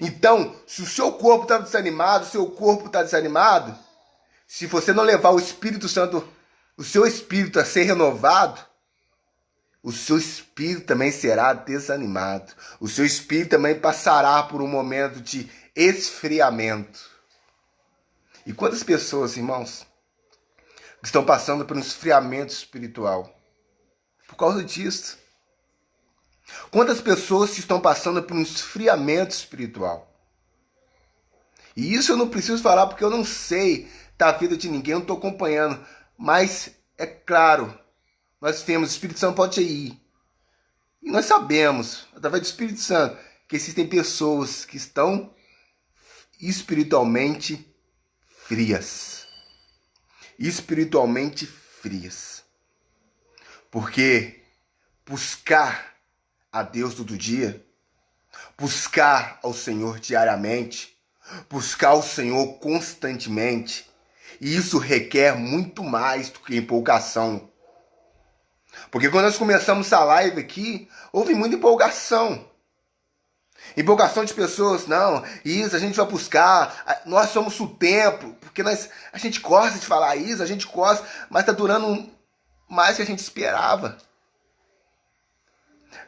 Então, se o seu corpo está desanimado, se você não levar o Espírito Santo, o seu espírito a ser renovado, o seu espírito também será desanimado. O seu espírito também passará por um momento de esfriamento. E quantas pessoas, irmãos, estão passando por um esfriamento espiritual por causa disso? Quantas pessoas estão passando por um esfriamento espiritual? E isso eu não preciso falar porque eu não sei da vida de ninguém, eu não estou acompanhando. Mas, é claro, nós temos, o Espírito Santo pode ir. E nós sabemos, através do Espírito Santo, que existem pessoas que estão espiritualmente frias. Espiritualmente frias. Porque buscar a Deus todo dia, buscar ao Senhor diariamente, buscar o Senhor constantemente, e isso requer muito mais do que empolgação. Porque quando nós começamos essa live aqui, houve muita empolgação. Empolgação de pessoas, não, isso a gente vai buscar, nós somos o templo, porque a gente gosta de falar isso, a gente gosta, mas está durando mais que a gente esperava.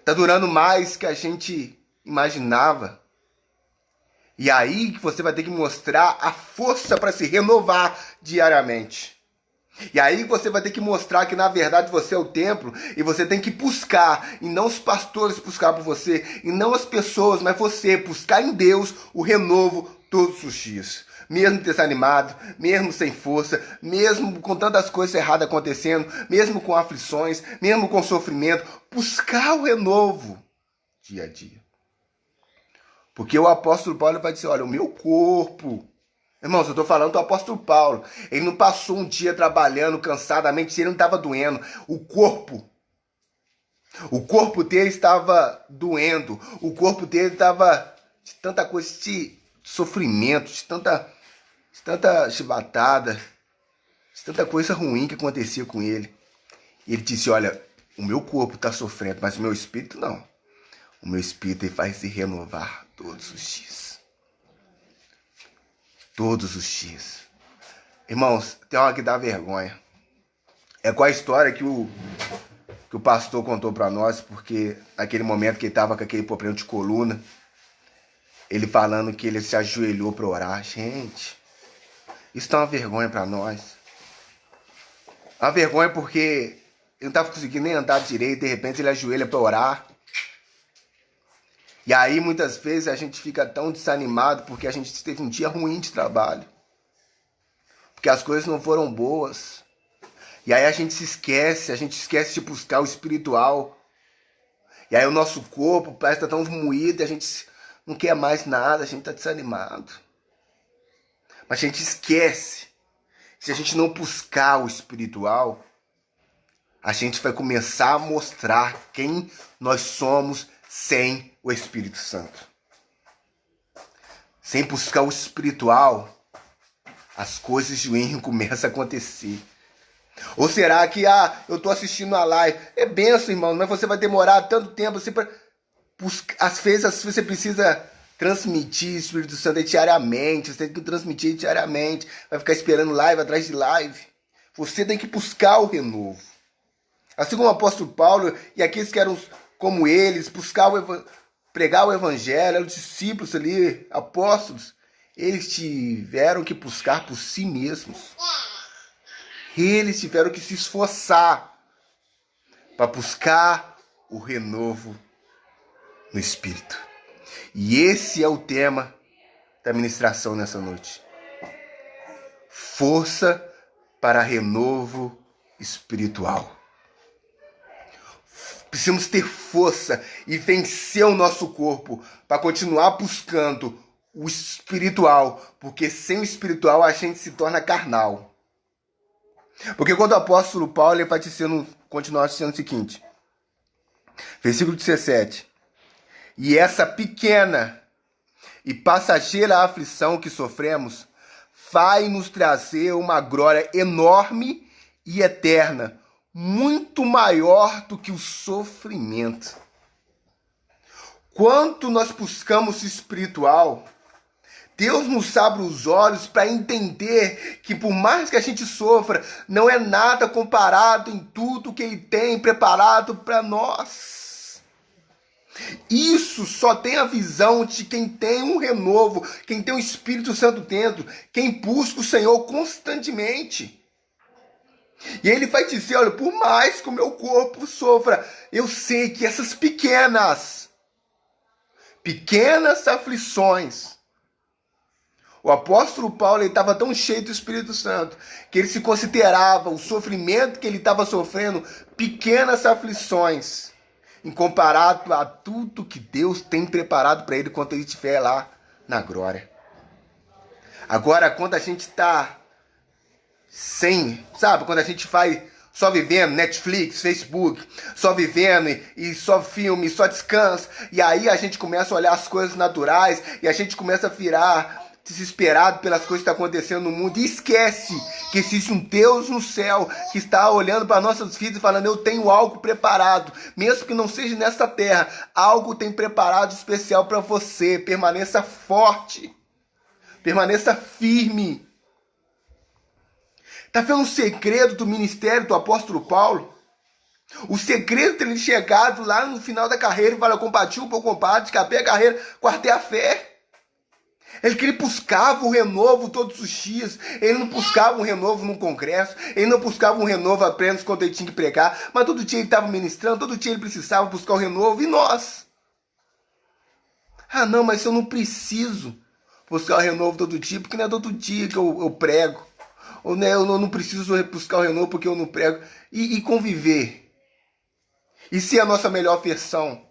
Está durando mais que a gente imaginava. E aí que você vai ter que mostrar a força para se renovar diariamente. E aí você vai ter que mostrar que na verdade você é o templo e você tem que buscar, e não os pastores buscar por você, e não as pessoas, mas você buscar em Deus o renovo todos os dias. Mesmo desanimado, mesmo sem força, mesmo com tantas coisas erradas acontecendo, mesmo com aflições, mesmo com sofrimento, buscar o renovo dia a dia. Porque o apóstolo Paulo vai dizer, olha, o meu corpo... Irmãos, eu estou falando do apóstolo Paulo. Ele não passou um dia trabalhando cansadamente, se ele não estava doendo. O corpo dele estava doendo. O corpo dele estava de tanta coisa, de sofrimento, de tanta chibatada, de tanta coisa ruim que acontecia com ele. E ele disse, olha, o meu corpo está sofrendo, mas o meu espírito não. O meu espírito ele vai se renovar todos os dias. Todos os dias. Irmãos, tem uma que dá vergonha. É com a história que o pastor contou para nós, porque naquele momento que ele estava com aquele problema de coluna, ele falando que ele se ajoelhou para orar. Gente, isso dá uma vergonha para nós. Uma vergonha porque ele não estava conseguindo nem andar direito, de repente ele ajoelha para orar. E aí, muitas vezes, a gente fica tão desanimado porque a gente teve um dia ruim de trabalho. Porque as coisas não foram boas. E aí a gente esquece de buscar o espiritual. E aí o nosso corpo parece estar tão moído, a gente não quer mais nada, a gente está desanimado. Mas a gente esquece. Se a gente não buscar o espiritual, a gente vai começar a mostrar quem nós somos sem o Espírito Santo. Sem buscar o espiritual, as coisas ruins começam a acontecer. Ou será que, eu estou assistindo a live, é benção, irmão, mas você vai demorar tanto tempo assim para buscar. Às vezes você precisa transmitir o Espírito Santo diariamente, você tem que transmitir diariamente, vai ficar esperando live atrás de live. Você tem que buscar o renovo. Assim como o apóstolo Paulo e aqueles que eram como eles, pregar o evangelho, os discípulos ali, apóstolos, eles tiveram que buscar por si mesmos. Eles tiveram que se esforçar para buscar o renovo no Espírito. E esse é o tema da ministração nessa noite. Força para renovo espiritual. Precisamos ter força e vencer o nosso corpo para continuar buscando o espiritual, porque sem o espiritual a gente se torna carnal. Porque quando o apóstolo Paulo vai continuar dizendo o seguinte, versículo 17, e essa pequena e passageira aflição que sofremos vai nos trazer uma glória enorme e eterna, muito maior do que o sofrimento. Quanto nós buscamos o espiritual, Deus nos abre os olhos para entender que por mais que a gente sofra, não é nada comparado em tudo que Ele tem preparado para nós. Isso só tem a visão de quem tem um renovo, quem tem o Espírito Santo dentro, quem busca o Senhor constantemente. E ele vai dizer, olha, por mais que o meu corpo sofra, eu sei que essas pequenas aflições. O apóstolo Paulo estava tão cheio do Espírito Santo que ele se considerava o sofrimento que ele estava sofrendo pequenas aflições em comparado a tudo que Deus tem preparado para ele quando ele estiver lá na glória. Agora, quando a gente está sem, sabe, quando a gente vai só vivendo Netflix, Facebook, só vivendo e só filme, só descansa, e aí a gente começa a olhar as coisas naturais e a gente começa a virar desesperado pelas coisas que estão acontecendo no mundo e esquece que existe um Deus no céu que está olhando para nossas vidas e falando, eu tenho algo preparado, mesmo que não seja nesta terra, algo tem preparado especial para você. Permaneça forte, permaneça firme. Tá vendo o segredo do ministério do apóstolo Paulo? O segredo de ele chegado lá no final da carreira e falar, combati o bom combate, acabei a carreira, guardei a fé. Ele que ele buscava o renovo todos os dias. Ele não buscava um renovo num congresso. Ele não buscava um renovo apenas quando ele tinha que pregar. Mas todo dia ele estava ministrando. Todo dia ele precisava buscar o renovo. E nós? Ah, não, mas eu não preciso buscar o renovo todo dia. Porque não é todo dia que eu prego. Ou né, eu não preciso buscar o renovo porque eu não prego. E conviver. E ser a nossa melhor versão.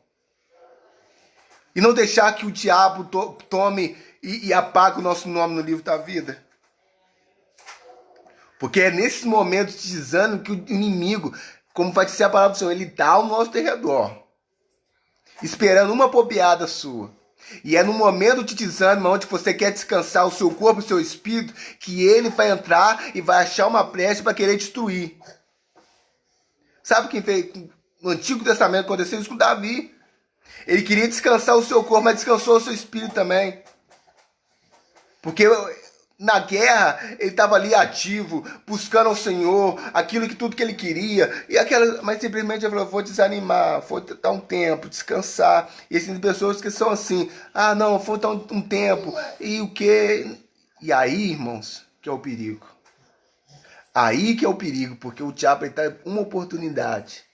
E não deixar que o diabo tome e apague o nosso nome no livro da vida. Porque é nesses momentos de desânimo que o inimigo, como vai dizer a palavra do Senhor, ele dá ao nosso redor. Esperando uma bobeada sua. E é no momento de desânimo, onde você quer descansar o seu corpo e o seu espírito, que ele vai entrar e vai achar uma brecha para querer destruir. Sabe quem fez no Antigo Testamento? Aconteceu isso com Davi. Ele queria descansar o seu corpo, mas descansou o seu espírito também. Porque na guerra ele estava ali ativo, buscando ao Senhor, tudo que ele queria. Mas simplesmente ele falou, vou desanimar, vou dar um tempo, descansar. E existem pessoas que são assim, ah não, vou dar um tempo. E o quê? E aí, irmãos, que é o perigo. Aí que é o perigo, porque o diabo está uma oportunidade.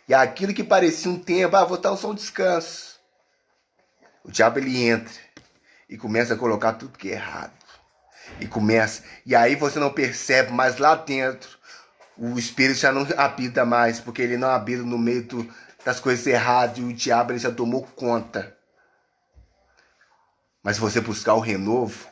E aquilo que parecia um tempo, vou dar só um descanso. O diabo ele entra e começa a colocar tudo que é errado. E aí você não percebe, mas lá dentro o espírito já não habita mais, porque ele não habita no meio das coisas erradas e o diabo ele já tomou conta. Mas se você buscar o renovo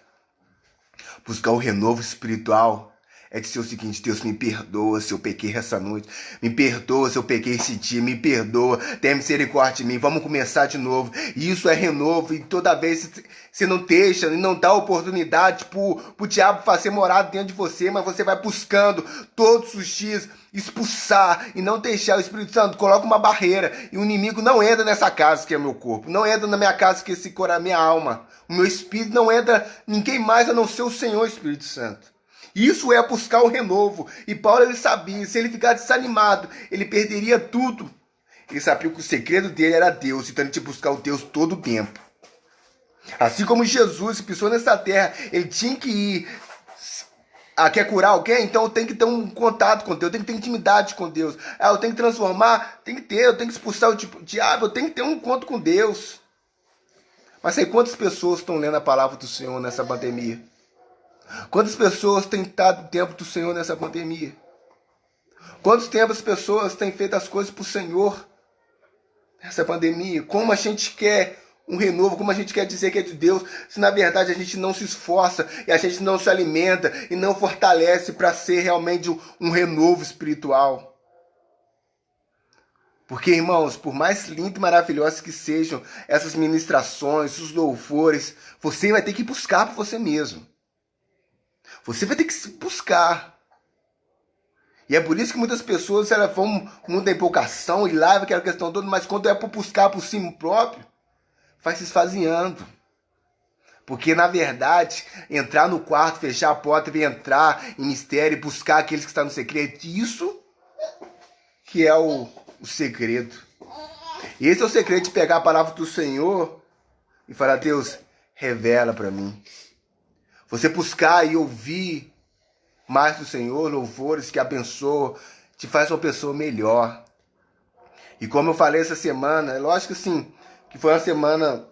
espiritual, é dizer o seguinte, Deus, me perdoa se eu pequei essa noite, me perdoa se eu pequei esse dia, me perdoa, tenha misericórdia de mim, vamos começar de novo. E isso é renovo, e toda vez você não deixa, não dá oportunidade pro diabo fazer morada dentro de você, mas você vai buscando todos os dias expulsar e não deixar o Espírito Santo, coloca uma barreira, e o inimigo não entra nessa casa que é meu corpo, não entra na minha casa que é a minha alma, o meu espírito não entra ninguém mais a não ser o Senhor Espírito Santo. Isso é buscar o renovo. E Paulo ele sabia, se ele ficar desanimado, ele perderia tudo. Ele sabia que o segredo dele era Deus, então ele tinha que buscar o Deus todo o tempo. Assim como Jesus pisou nessa terra, ele tinha que ir. Quer curar alguém? Então eu tenho que ter um contato com Deus, eu tenho que ter intimidade com Deus. Eu tenho que transformar? Tem que ter, eu tenho que expulsar o diabo, eu tenho que ter um encontro com Deus. Mas aí quantas pessoas estão lendo a palavra do Senhor nessa pandemia? Quantas pessoas têm estado no tempo do Senhor nessa pandemia? Quantos tempos as pessoas têm feito as coisas para o Senhor nessa pandemia? Como a gente quer um renovo, como a gente quer dizer que é de Deus, se na verdade a gente não se esforça e a gente não se alimenta e não fortalece para ser realmente um renovo espiritual. Porque, irmãos, por mais lindas e maravilhosas que sejam essas ministrações, os louvores, você vai ter que buscar por você mesmo. Você vai ter que se buscar. E é por isso que muitas pessoas elas vão muita empolgação e lá aquela questão toda, mas quando é para buscar por si próprio, vai se esvaziando. Porque, na verdade, entrar no quarto, fechar a porta e entrar em mistério e buscar aqueles que estão no segredo, isso que é o segredo. E esse é o segredo de pegar a palavra do Senhor e falar: Deus, revela para mim. Você buscar e ouvir mais do Senhor, louvores que abençoam, te faz uma pessoa melhor. E como eu falei essa semana, é lógico assim, que foi uma semana,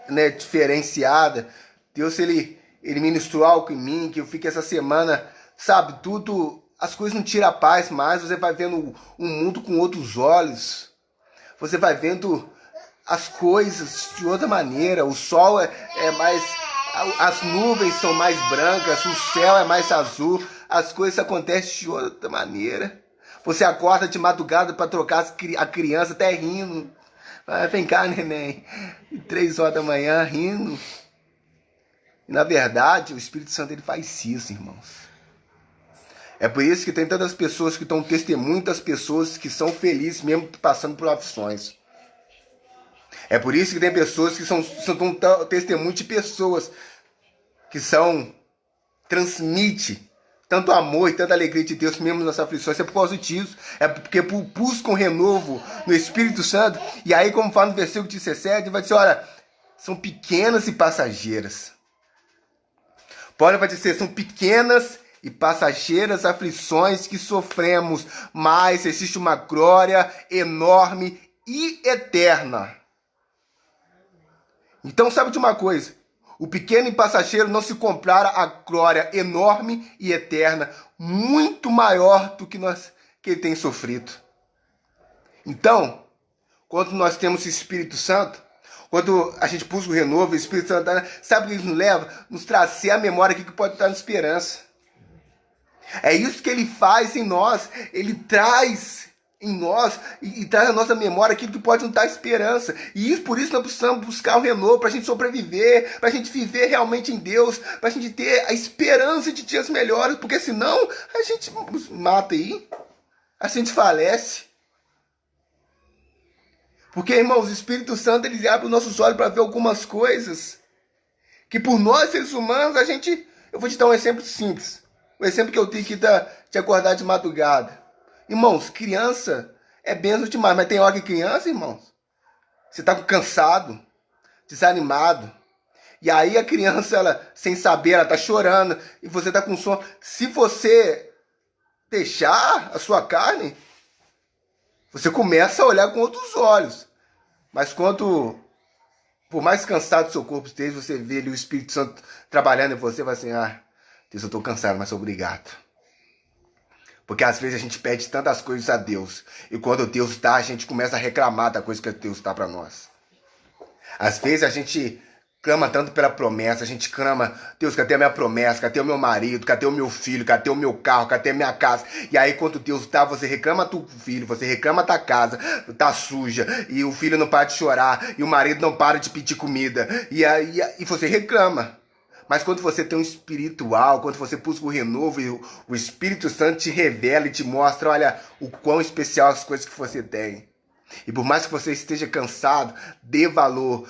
né, diferenciada. Deus, ele ministrou algo em mim, que eu fiquei essa semana, sabe, tudo, as coisas não tiram a paz mais, você vai vendo o mundo com outros olhos. Você vai vendo as coisas de outra maneira. O sol é mais... As nuvens são mais brancas, o céu é mais azul. As coisas acontecem de outra maneira. Você acorda de madrugada para trocar a criança até rindo. Vem cá, neném. 3 horas da manhã rindo. E, na verdade, o Espírito Santo ele faz isso, irmãos. É por isso que tem tantas pessoas que estão testemunho das pessoas que são felizes mesmo passando por aflições. É por isso que tem pessoas que são testemunho de pessoas que transmite tanto amor e tanta alegria de Deus mesmo nas aflições. É por causa disso. É porque buscam renovo no Espírito Santo. E aí, como fala no versículo 17, vai dizer, olha, são pequenas e passageiras. Paulo vai dizer, são pequenas e passageiras aflições que sofremos, mas existe uma glória enorme e eterna. Então sabe de uma coisa, o pequeno e passageiro não se compara à glória enorme e eterna, muito maior do que ele tem sofrido. Então, quando nós temos o Espírito Santo, quando a gente busca o renovo, o Espírito Santo, sabe o que isso nos leva? Nos trazer a memória aqui que pode estar na esperança. É isso que ele faz em nós. Ele traz em nós e traz a nossa memória aquilo que pode nos dar esperança. E por isso nós precisamos buscar o renovo para a gente sobreviver, para a gente viver realmente em Deus, para a gente ter a esperança de dias melhores, porque senão a gente mata aí, a gente falece. Porque, irmãos, o Espírito Santo ele abre os nossos olhos para ver algumas coisas que por nós, seres humanos, eu vou te dar um exemplo simples. O exemplo que eu tenho aqui de acordar de madrugada. Irmãos, criança é benção demais, mas tem hora que criança, irmãos, você está cansado, desanimado. E aí a criança, ela, sem saber, ela está chorando e você está com sono. Se você deixar a sua carne, você começa a olhar com outros olhos. Mas quando, por mais cansado o seu corpo esteja, você vê ali o Espírito Santo trabalhando em você, vai assim, Deus, eu estou cansado, mas obrigado. Porque às vezes a gente pede tantas coisas a Deus. E quando Deus dá, a gente começa a reclamar da coisa que Deus dá para nós. Às vezes a gente clama tanto pela promessa. A gente clama, Deus, cadê a minha promessa? Cadê o meu marido? Cadê o meu filho? Cadê o meu carro? Cadê a minha casa? E aí quando Deus dá, você reclama do filho. Você reclama da casa. Tá suja. E o filho não para de chorar. E o marido não para de pedir comida. E você reclama. Mas quando você tem um espiritual, quando você busca o renovo, e o Espírito Santo te revela e te mostra, olha, o quão especial as coisas que você tem. E por mais que você esteja cansado, dê valor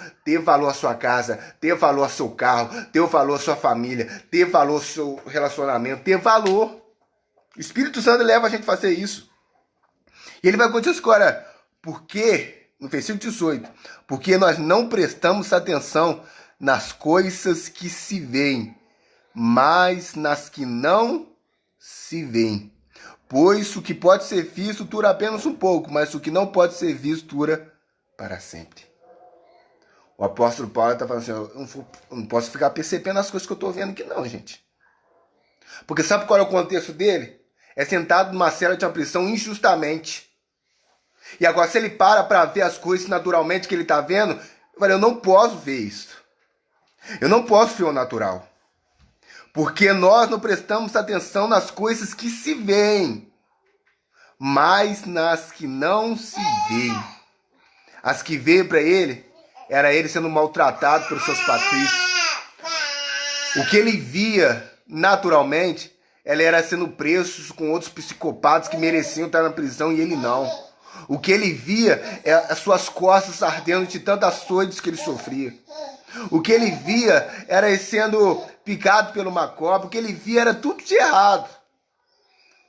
à sua casa, dê valor ao seu carro, dê valor à sua família, dê valor ao seu relacionamento, dê valor. O Espírito Santo leva a gente a fazer isso. E ele vai continuar agora, porque, no versículo 18, porque nós não prestamos atenção nas coisas que se veem, mas nas que não se veem. Pois o que pode ser visto dura apenas um pouco, mas o que não pode ser visto dura para sempre. O apóstolo Paulo está falando assim, eu não posso ficar percebendo as coisas que eu estou vendo aqui não, gente. Porque sabe qual é o contexto dele? É sentado numa cela de uma prisão injustamente. E agora se ele para ver as coisas naturalmente que ele está vendo, eu não posso ver isso. Eu não posso ver o natural. Porque nós não prestamos atenção nas coisas que se veem, mas nas que não se veem. As que veem para ele, era ele sendo maltratado pelos seus patrícios. O que ele via naturalmente, ele era sendo preso com outros psicopatas que mereciam estar na prisão e ele não. O que ele via é as suas costas ardendo de tantas açoites que ele sofria. O que ele via era ele sendo picado por uma cobra. O que ele via era tudo de errado.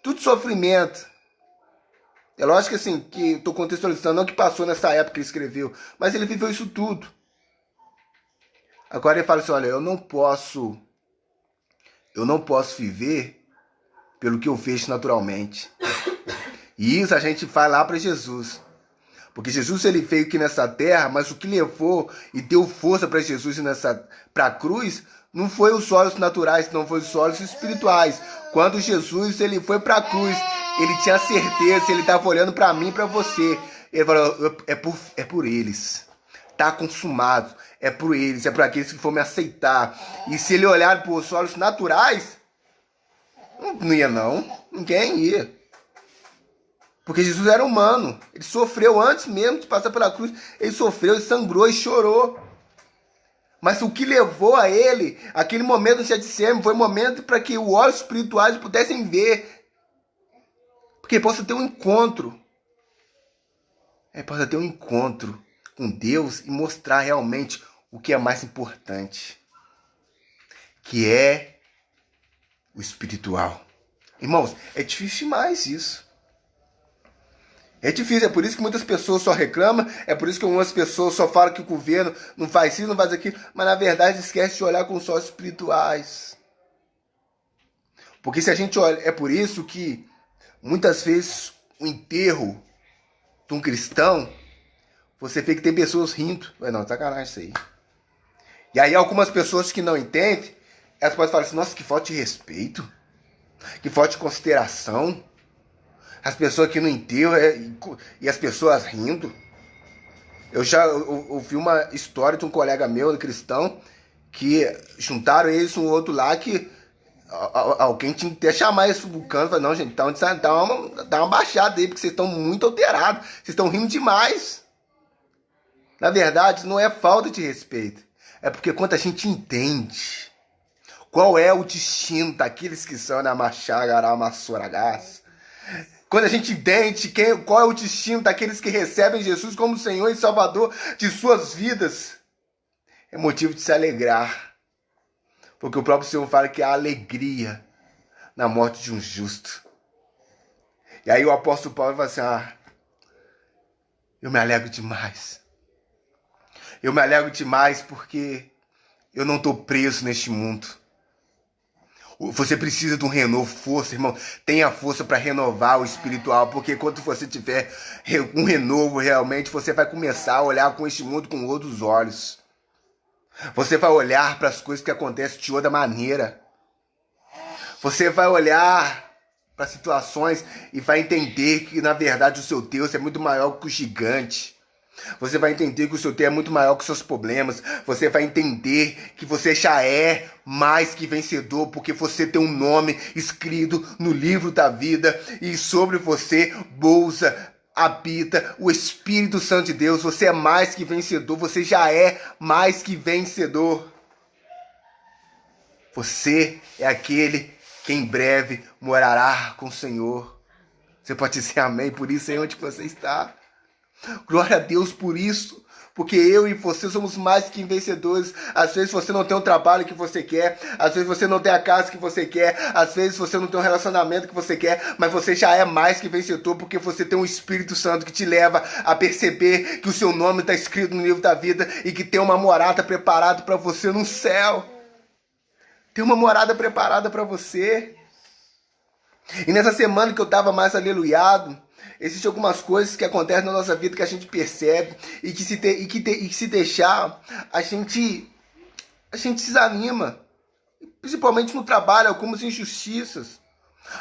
Tudo sofrimento. É lógico que assim, que estou contextualizando, não que passou nessa época que ele escreveu, mas ele viveu isso tudo. Agora ele fala assim, olha, eu não posso viver pelo que eu vejo naturalmente. E isso a gente faz lá para Jesus. Porque Jesus ele veio aqui nessa terra, mas o que levou e deu força para Jesus para a cruz não foi os olhos naturais, não foi os olhos espirituais. Quando Jesus ele foi para a cruz, ele tinha certeza, ele estava olhando para mim e para você. Ele falou, é por eles. Está consumado. É por eles, é por aqueles que for me aceitar. E se ele olhar para os olhos naturais, não ia não. Ninguém ia. Porque Jesus era humano. Ele sofreu antes mesmo de passar pela cruz. Ele sofreu, ele sangrou e chorou. Mas o que levou a ele, aquele momento no Getsemane, foi um momento para que os olhos espirituais pudessem ver. Porque possa ter um encontro. Possa ter um encontro com Deus e mostrar realmente o que é mais importante. Que é o espiritual. Irmãos, é difícil demais isso. É difícil, é por isso que muitas pessoas só reclamam, é por isso que algumas pessoas só falam que o governo não faz isso, não faz aquilo, mas na verdade esquece de olhar com os olhos espirituais. Porque se a gente olha, é por isso que muitas vezes o enterro de um cristão, você vê que tem pessoas rindo. Não, sacanagem isso aí. E aí algumas pessoas que não entendem, elas podem falar assim, nossa, que falta de respeito, que falta de consideração. As pessoas aqui no enterro e as pessoas rindo. Eu já ouvi uma história de um colega meu, cristão, que juntaram eles um outro lá que alguém tinha que até chamar eles pro canto. Falei, não, gente, então dá uma baixada aí, porque vocês estão muito alterados. Vocês estão rindo demais. Na verdade, não é falta de respeito. É porque quando a gente entende qual é o destino daqueles que são na Machagaramassoragás, quando a gente entende qual é o destino daqueles que recebem Jesus como Senhor e Salvador de suas vidas, é motivo de se alegrar. Porque o próprio Senhor fala que há alegria na morte de um justo. E aí o apóstolo Paulo fala assim, eu me alegro demais. Eu me alegro demais porque eu não estou preso neste mundo. Você precisa de um renovo, força, irmão. Tenha força para renovar o espiritual, porque quando você tiver um renovo realmente, você vai começar a olhar com este mundo com outros olhos. Você vai olhar para as coisas que acontecem de outra maneira. Você vai olhar para situações e vai entender que, na verdade, o seu Deus é muito maior que o gigante. Você vai entender que o seu Deus é muito maior que os seus problemas. Você vai entender que você já é mais que vencedor, porque você tem um nome escrito no livro da vida e sobre você habita o Espírito Santo de Deus. Você é mais que vencedor. Você já é mais que vencedor. Você é aquele que em breve morará com o Senhor. Você pode dizer amém por isso aí onde você está. Glória a Deus por isso, porque eu e você somos mais que vencedores. Às vezes você não tem o trabalho que você quer, às vezes você não tem a casa que você quer, às vezes você não tem o relacionamento que você quer, mas você já é mais que vencedor, porque você tem um Espírito Santo que te leva a perceber que o seu nome está escrito no livro da vida e que tem uma morada preparada para você no céu. Tem uma morada preparada para você. E nessa semana que eu estava mais aleluiado, existem algumas coisas que acontecem na nossa vida que a gente percebe e que se deixar, a gente desanima. Principalmente no trabalho, algumas injustiças.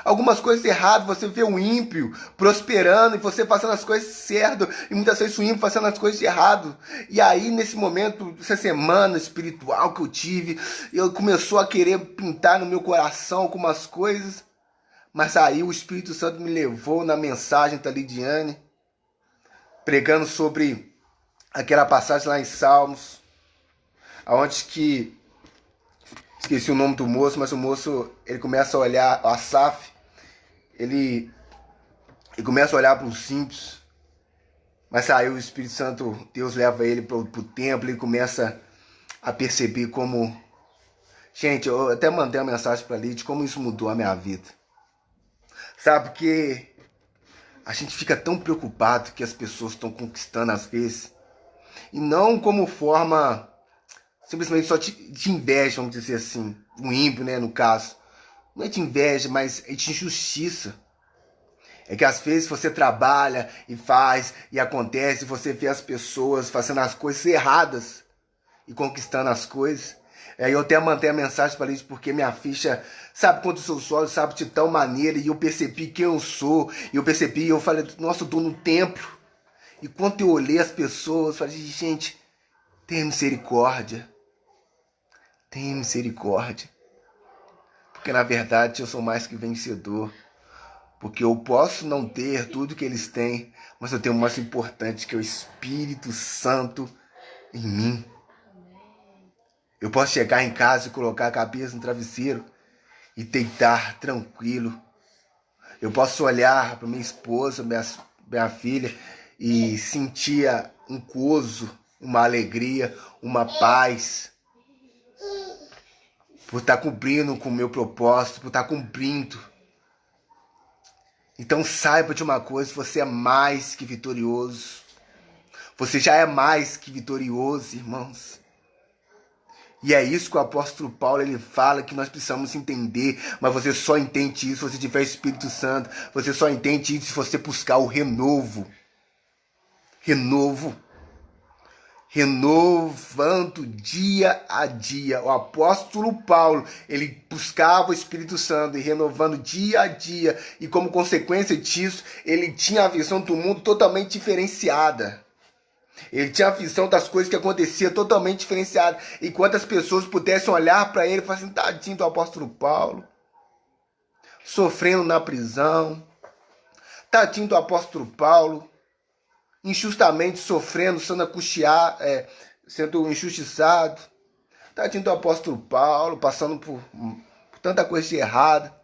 Algumas coisas erradas, você vê o ímpio prosperando e você fazendo as coisas certas e muitas vezes o ímpio fazendo as coisas erradas. E aí nesse momento, essa semana espiritual que eu tive, eu começou a querer pintar no meu coração algumas coisas. Mas aí o Espírito Santo me levou na mensagem da Lidiane, pregando sobre aquela passagem lá em Salmos, onde que, esqueci o nome do moço, mas o moço, ele começa a olhar, o Asaf, ele começa a olhar para os simples, mas aí o Espírito Santo, Deus leva ele para o templo, ele começa a perceber como... Gente, eu até mandei uma mensagem para a Lidia, como isso mudou a minha vida. Sabe, porque A gente fica tão preocupado que as pessoas estão conquistando às vezes. E não como forma simplesmente só de inveja, vamos dizer assim. Um ímpio, né, no caso. Não é de inveja, mas é de injustiça. É que às vezes você trabalha e faz e acontece, e você vê as pessoas fazendo as coisas erradas e conquistando as coisas. Eu até mandei a mensagem para eles porque minha ficha, sabe, quando os seus olhos, sabe, de tão maneira, e eu percebi quem eu sou, e eu percebi, eu falei, nossa, eu tô no templo. E quando eu olhei as pessoas, eu falei, gente, tenha misericórdia. Tenha misericórdia. Porque na verdade eu sou mais que vencedor. Porque eu posso não ter tudo que eles têm, mas eu tenho o mais importante, que é o Espírito Santo em mim. Eu posso chegar em casa e colocar a cabeça no travesseiro e deitar tranquilo. Eu posso olhar para minha esposa, minha filha, e sentir um gozo, uma alegria, uma paz. Por estar cumprindo com o meu propósito, por estar cumprindo. Então saiba de uma coisa, você é mais que vitorioso. Você já é mais que vitorioso, irmãos. E é isso que o apóstolo Paulo ele fala, que nós precisamos entender, mas você só entende isso se você tiver o Espírito Santo. Você só entende isso se você buscar o renovo. Renovo. Renovando dia a dia. O apóstolo Paulo, ele buscava o Espírito Santo e renovando dia a dia. E como consequência disso, ele tinha a visão do mundo totalmente diferenciada. Ele tinha a visão das coisas que aconteciam totalmente diferenciada. Enquanto as pessoas pudessem olhar para ele e falar assim, tadinho do apóstolo Paulo, sofrendo na prisão. Tadinho do apóstolo Paulo, injustamente sofrendo, sendo injustiçado. Tadinho do apóstolo Paulo, passando por tanta coisa de errada.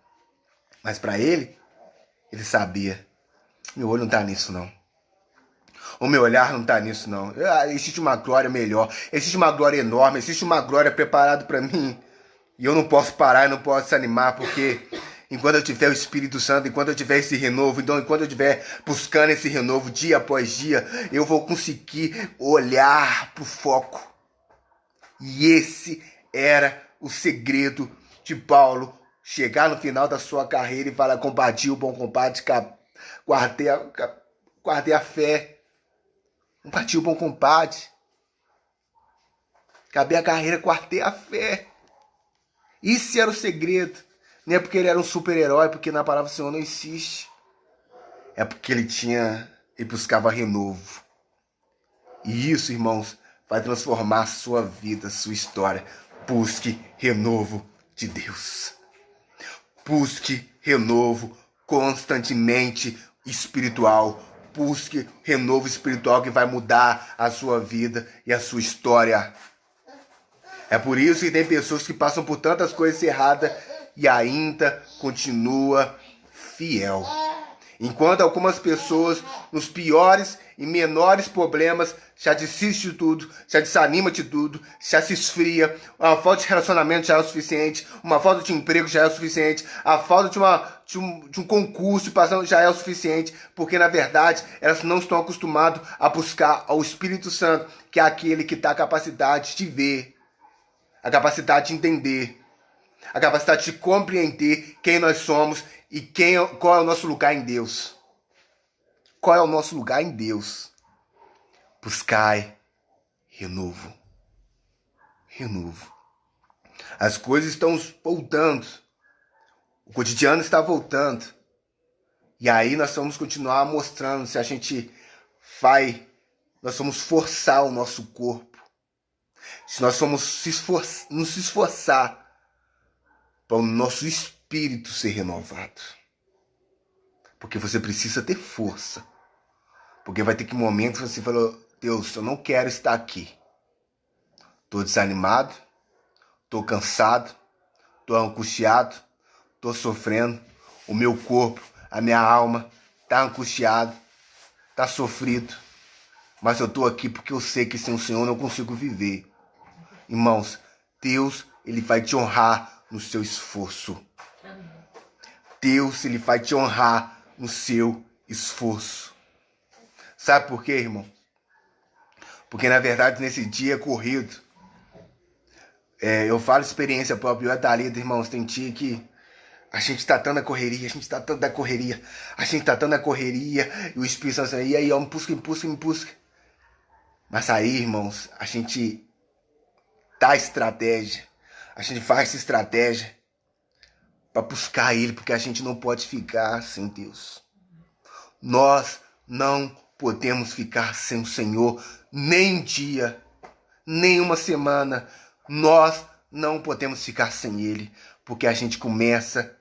Mas para ele sabia, meu olho não está nisso não. O meu olhar não está nisso não. Existe uma glória melhor, existe uma glória enorme, existe uma glória preparada para mim. E eu não posso parar, eu não posso desanimar, porque enquanto eu tiver o Espírito Santo, enquanto eu tiver esse renovo, então enquanto eu estiver buscando esse renovo dia após dia, eu vou conseguir olhar para o foco. E esse era o segredo de Paulo, chegar no final da sua carreira e falar, combati o bom combate, guardei a fé, combati o bom combate, acabei a carreira, guardei a fé. Isso era o segredo. Não é porque ele era um super-herói, porque na palavra do Senhor não existe. É porque ele buscava renovo. E isso, irmãos, vai transformar a sua vida, a sua história. Busque renovo de Deus. Busque renovo constantemente espiritual. Busque renovo espiritual que vai mudar a sua vida e a sua história. É por isso que tem pessoas que passam por tantas coisas erradas e ainda continua fiel. Enquanto algumas pessoas, nos piores e menores problemas, já desiste de tudo, já desanima de tudo, já se esfria, uma falta de relacionamento já é o suficiente, uma falta de emprego já é o suficiente, a falta de um concurso passando já é o suficiente, porque na verdade elas não estão acostumadas a buscar ao Espírito Santo, que é aquele que dá a capacidade de ver, a capacidade de entender, a capacidade de compreender quem nós somos e qual é o nosso lugar em Deus. Qual é o nosso lugar em Deus? Buscai renovo. Renovo. As coisas estão voltando. O cotidiano está voltando. E aí nós vamos continuar mostrando se a gente nós vamos forçar o nosso corpo. Se nós vamos nos esforçar para o nosso espírito ser renovado. Porque você precisa ter força. Porque vai ter que momentos que você falou, Deus, eu não quero estar aqui. Estou desanimado, estou cansado, estou angustiado, estou sofrendo. O meu corpo, a minha alma está angustiado, está sofrido. Mas eu estou aqui porque eu sei que sem o Senhor eu não consigo viver. Irmãos, Deus, Ele vai te honrar no seu esforço. Deus, Ele vai te honrar no seu esforço. Sabe por quê, irmão? Porque, na verdade, nesse dia corrido, eu falo experiência própria, eu e a Thalita, irmãos, tem dia que a gente tá tanto na correria, a gente tá tanto na correria, a gente tá tanto na correria, e o Espírito Santo assim, e aí, ó, me busca. Mas aí, irmãos, a gente dá estratégia, a gente faz essa estratégia para buscar Ele, porque a gente não pode ficar sem Deus. Nós não podemos ficar sem o Senhor nem um dia, nem uma semana. Nós não podemos ficar sem Ele, porque a gente começa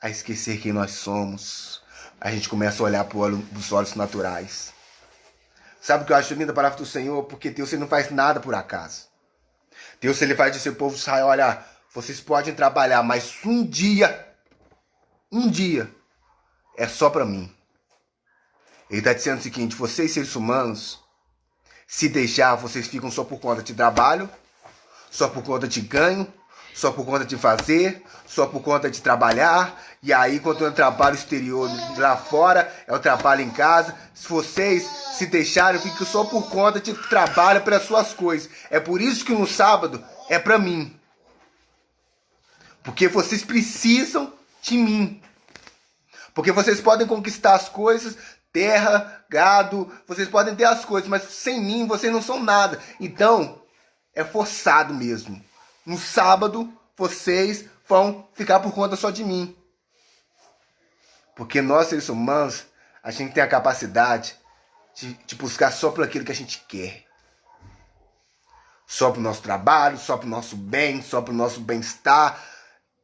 a esquecer quem nós somos. A gente começa a olhar dos olhos naturais. Sabe o que eu acho lindo da palavra do Senhor? Porque Deus ele não faz nada por acaso. Deus ele faz dizer ao povo de Israel, olha, vocês podem trabalhar, mas um dia é só para mim. Ele está dizendo o seguinte, vocês seres humanos, se deixar, vocês ficam só por conta de trabalho, só por conta de ganho, só por conta de fazer, só por conta de trabalhar, e aí quando é o trabalho exterior lá fora, é o trabalho em casa, se vocês se deixarem, ficam só por conta de trabalho pelas suas coisas. É por isso que no sábado é para mim. Porque vocês precisam de mim. Porque vocês podem conquistar as coisas, terra, gado, vocês podem ter as coisas, mas sem mim vocês não são nada. Então, é forçado mesmo. No sábado, vocês vão ficar por conta só de mim. Porque nós, seres humanos, a gente tem a capacidade de buscar só por aquilo que a gente quer. Só para o nosso trabalho, só para o nosso bem, só para o nosso bem-estar.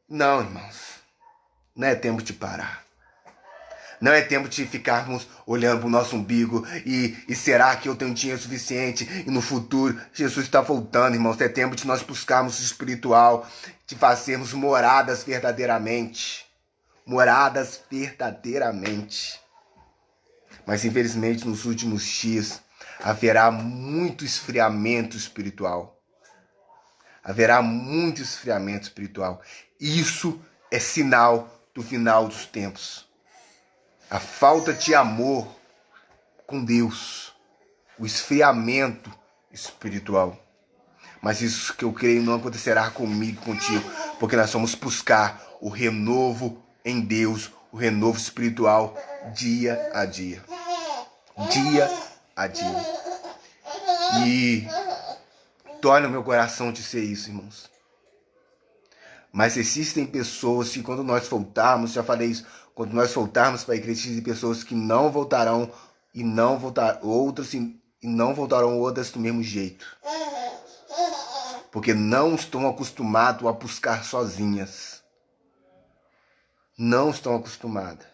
Não, irmãos. Não é tempo de parar. Não é tempo de ficarmos olhando para o nosso umbigo e será que eu tenho dinheiro suficiente? E no futuro, Jesus está voltando, irmãos. É tempo de nós buscarmos o espiritual, de fazermos moradas verdadeiramente. Moradas verdadeiramente. Mas infelizmente nos últimos dias haverá muito esfriamento espiritual. Haverá muito esfriamento espiritual. Isso é sinal do final dos tempos. A falta de amor com Deus, o esfriamento espiritual. Mas isso que eu creio não acontecerá comigo, contigo, porque nós vamos buscar o renovo em Deus, o renovo espiritual dia a dia. Dia a dia. E dói no meu coração de ser isso, irmãos. Mas existem pessoas que quando nós voltarmos, já falei isso, quando nós voltarmos para a igreja, existem pessoas que não voltarão e não voltarão outras do mesmo jeito. Porque não estão acostumados a buscar sozinhas. Não estão acostumadas.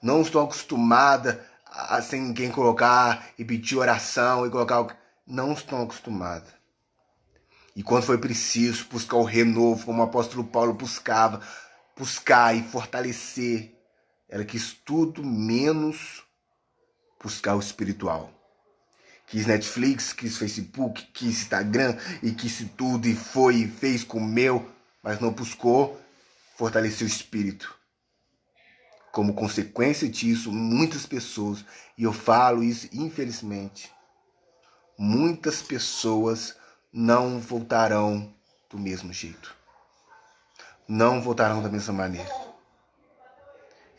Não estão acostumadas a sem ninguém colocar e pedir oração e colocar. Não estão acostumadas. E quando foi preciso buscar o renovo, como o apóstolo Paulo buscar e fortalecer, ela quis tudo menos buscar o espiritual. Quis Netflix, quis Facebook, quis Instagram, e quis tudo, e foi, e fez, comeu, mas não buscou fortalecer o espírito. Como consequência disso, muitas pessoas, e eu falo isso infelizmente, muitas pessoas não voltarão do mesmo jeito. Não voltarão da mesma maneira.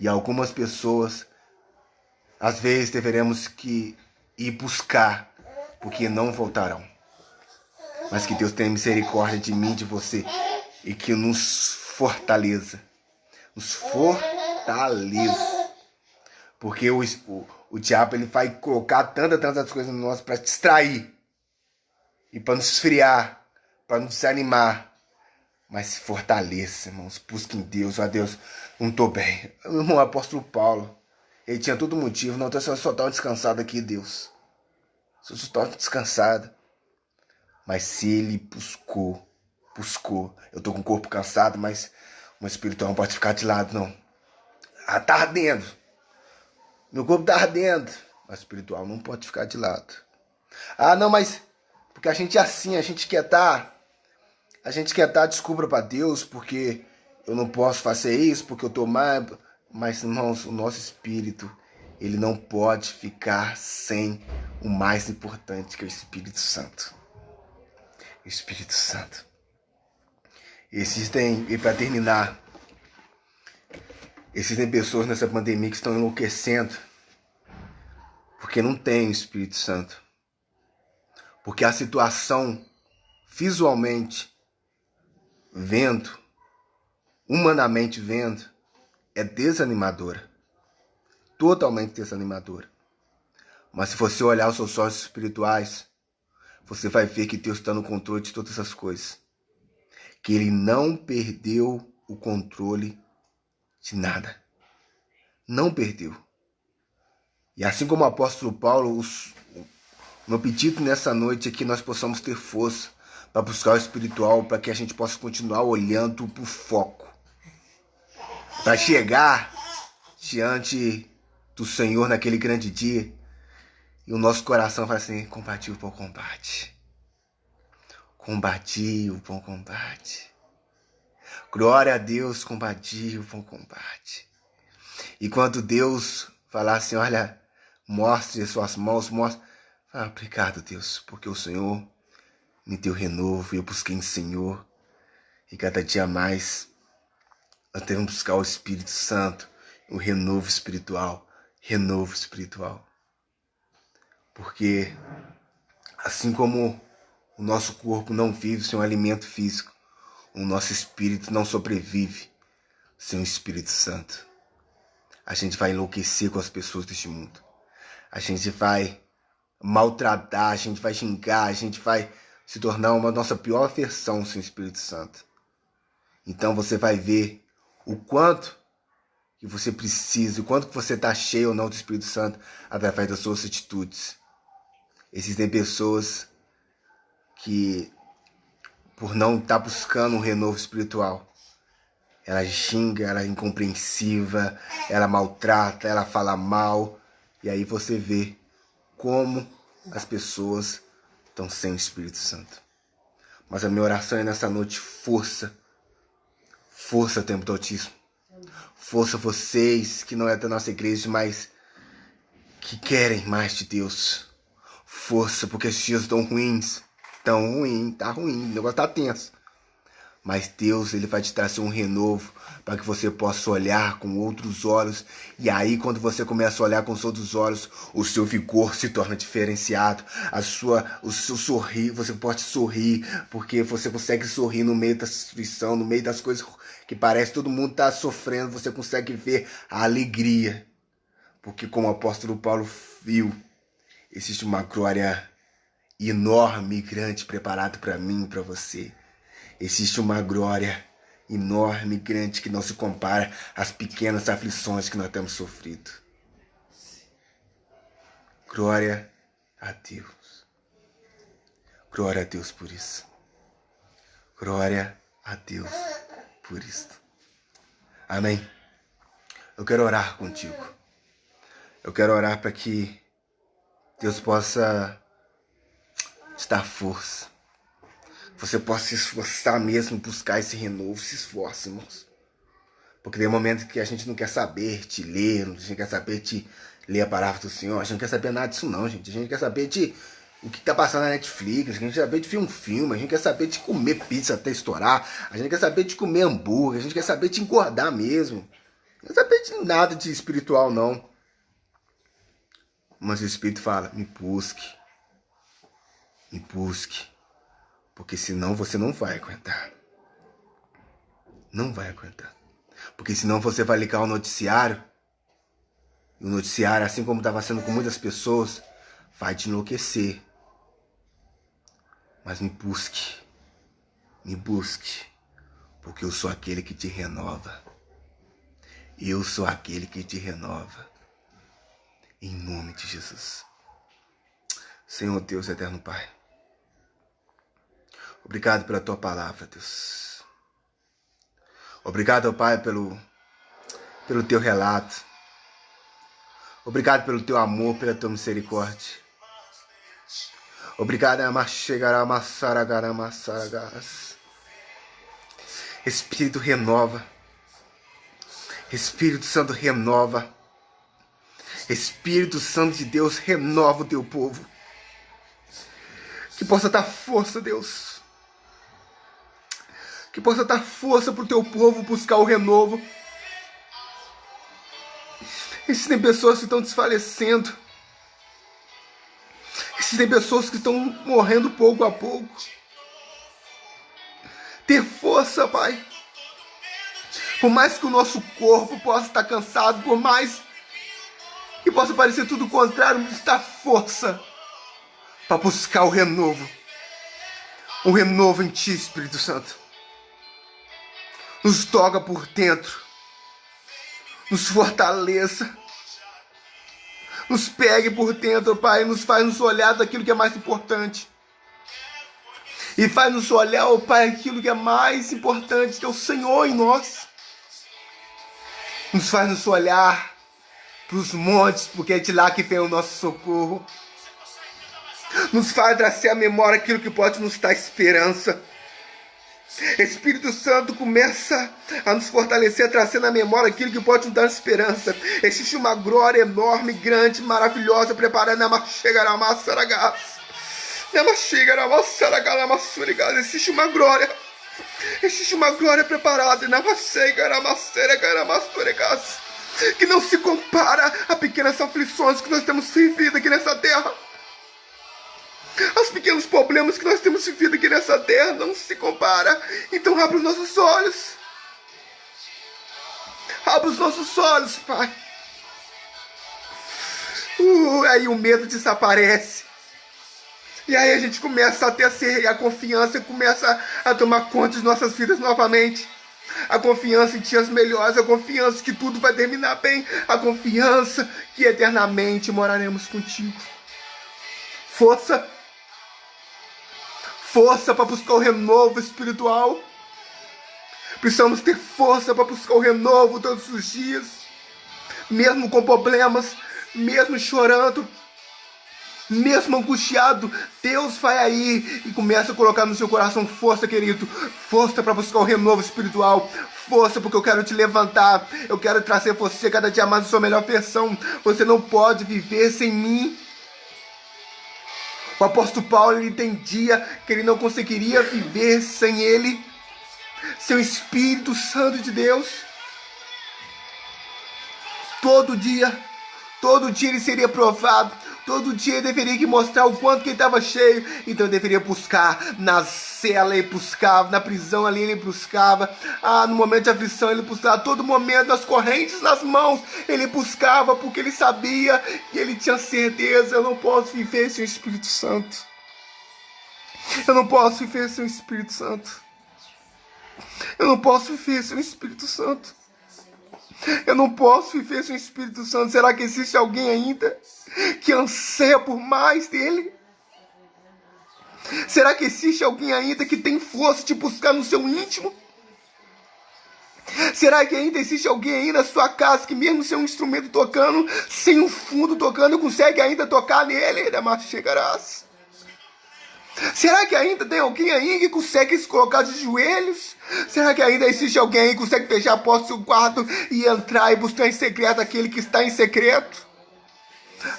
E algumas pessoas, às vezes, deveremos que ir buscar, porque não voltarão. Mas que Deus tenha misericórdia de mim, de você, e que nos fortaleça. Nos fortaleça. Porque o diabo ele vai colocar tantas coisas em nós para distrair. E para nos esfriar, para nos desanimar. Mas se fortaleça, irmãos. Busquem Deus. Deus, não estou bem. O apóstolo Paulo, ele tinha todo motivo. Não, eu só estava descansado aqui, Deus. Só estou descansado. Mas se ele buscou. Eu estou com o corpo cansado, mas o meu espiritual não pode ficar de lado, não. Está ardendo. Meu corpo está ardendo. Mas o espiritual não pode ficar de lado. Não, mas... Porque a gente é assim, a gente quer dar desculpa para Deus, porque eu não posso fazer isso, porque eu tô mal. Mas, irmãos, o nosso espírito, ele não pode ficar sem o mais importante, que é o Espírito Santo. O Espírito Santo. E para terminar, existem pessoas nessa pandemia que estão enlouquecendo porque não tem o Espírito Santo. Porque a situação, visualmente vendo, humanamente vendo, é desanimadora. Totalmente desanimadora. Mas se você olhar os seus olhos espirituais, você vai ver que Deus está no controle de todas as coisas. Que Ele não perdeu o controle de nada. Não perdeu. E assim como o apóstolo Paulo, o meu pedido nessa noite é que nós possamos ter força para buscar o espiritual, para que a gente possa continuar olhando para o foco. Para chegar diante do Senhor naquele grande dia e o nosso coração vai assim: combati o bom combate. Combati o bom combate. Glória a Deus, combati o bom combate. E quando Deus falar assim: olha, mostre as suas mãos, mostre. Obrigado, Deus, porque o Senhor me deu renovo e eu busquei em Senhor. E cada dia mais nós devemos buscar o Espírito Santo, o renovo espiritual. Renovo espiritual. Porque assim como o nosso corpo não vive sem um alimento físico, o nosso espírito não sobrevive sem o Espírito Santo. A gente vai enlouquecer com as pessoas deste mundo. A gente vai maltratar, a gente vai xingar, a gente vai se tornar uma nossa pior versão sem o Espírito Santo. Então você vai ver o quanto que você precisa, o quanto que você está cheio ou não do Espírito Santo através das suas atitudes. Existem pessoas que, por não estar buscando um renovo espiritual, ela xinga, ela é incompreensiva, ela maltrata, ela fala mal. E aí você vê como as pessoas estão sem o Espírito Santo. Mas a minha oração é nessa noite: força. Força, Templo do Altíssimo. Força vocês que não é da nossa igreja, mas que querem mais de Deus. Força, porque os dias estão ruins. Tá ruim, o negócio tá tenso. Mas Deus, Ele vai te trazer um renovo para que você possa olhar com outros olhos. E aí, quando você começa a olhar com os outros olhos, o seu vigor se torna diferenciado. O seu sorrir, você pode sorrir, porque você consegue sorrir no meio da destruição, no meio das coisas que parece que todo mundo está sofrendo. Você consegue ver a alegria. Porque como o apóstolo Paulo viu, existe uma glória enorme e grande preparada para mim e para você. Existe uma glória enorme e grande que não se compara às pequenas aflições que nós temos sofrido. Glória a Deus. Glória a Deus por isso. Glória a Deus por isso. Amém. Eu quero orar contigo. Eu quero orar para que Deus possa te dar força. Você possa se esforçar mesmo, buscar esse renovo. Se esforce, irmãos. Porque tem momento que a gente não quer saber te ler, a gente quer saber te ler a palavra do Senhor. A gente não quer saber nada disso não, gente. A gente quer saber de o que tá passando na Netflix. A gente quer saber de ver um filme. A gente quer saber de comer pizza até estourar. A gente quer saber de comer hambúrguer. A gente quer saber de engordar mesmo. Não quer saber de nada de espiritual, não. Mas o Espírito fala: me busque. Me busque. Porque senão você não vai aguentar. Não vai aguentar. Porque senão você vai ligar o noticiário. E o noticiário, assim como estava sendo com muitas pessoas, vai te enlouquecer. Mas me busque. Me busque. Porque eu sou aquele que te renova. Eu sou aquele que te renova. Em nome de Jesus. Senhor Deus, eterno Pai. Obrigado pela tua palavra, Deus. Obrigado, Pai, pelo teu relato. Obrigado pelo teu amor, pela tua misericórdia. Obrigado, Espírito renova. Espírito Santo, renova. Espírito Santo de Deus, renova o teu povo. Que possa dar força, Deus. Que possa dar força para o teu povo buscar o renovo. Existem pessoas que estão desfalecendo. Existem pessoas que estão morrendo pouco a pouco. Ter força, Pai. Por mais que o nosso corpo possa estar cansado, por mais que possa parecer tudo o contrário, nos dá força para buscar o renovo. O renovo em Ti, Espírito Santo. Nos toca por dentro. Nos fortaleça. Nos pegue por dentro, Pai. Nos faz nos olhar daquilo que é mais importante. E faz nos olhar, oh Pai, aquilo que é mais importante, que é o Senhor em nós. Nos faz nos olhar para os montes, porque é de lá que vem o nosso socorro. Nos faz trazer à memória aquilo que pode nos dar esperança. Espírito Santo começa a nos fortalecer, a trazer na memória aquilo que pode nos dar esperança. Existe uma glória enorme, grande, maravilhosa, preparada. Existe uma glória. Existe uma glória preparada. Que não se compara a pequenas aflições que nós temos vivido aqui nessa terra. Aos pequenos problemas que nós temos vivido aqui nessa terra não se compara. Então abre os nossos olhos. Abre os nossos olhos, Pai. Aí o medo desaparece. E aí a gente começa a ter a confiança, começa a tomar conta de nossas vidas novamente. A confiança em dias melhores, a confiança que tudo vai terminar bem, a confiança que eternamente moraremos contigo. Força. Força para buscar o renovo espiritual. Precisamos ter força para buscar o renovo todos os dias. Mesmo com problemas, mesmo chorando, mesmo angustiado, Deus vai aí e começa a colocar no seu coração força, querido. Força para buscar o renovo espiritual. Força porque eu quero te levantar. Eu quero trazer você cada dia mais a sua melhor versão. Você não pode viver sem mim. O apóstolo Paulo, ele entendia que ele não conseguiria viver sem ele, sem o Espírito Santo de Deus. Todo dia ele seria provado. Todo dia ele deveria mostrar o quanto que ele estava cheio. Então ele deveria buscar na cela, ele buscava, na prisão ali ele buscava. No momento de aflição ele buscava. A todo momento, nas correntes nas mãos, ele buscava, porque ele sabia e ele tinha certeza: eu não posso viver sem o Espírito Santo. Eu não posso viver sem o Espírito Santo. Eu não posso viver sem o Espírito Santo. Eu não posso viver sem o Espírito Santo. Será que existe alguém ainda que anseia por mais dele? Será que existe alguém ainda que tem força de buscar no seu íntimo? Será que ainda existe alguém aí na sua casa que mesmo sem um instrumento tocando, sem um fundo tocando, consegue ainda tocar nele? Será que ainda tem alguém aí que consegue se colocar de joelhos? Será que ainda existe alguém aí que consegue fechar a porta do seu quarto e entrar e buscar em secreto aquele que está em secreto?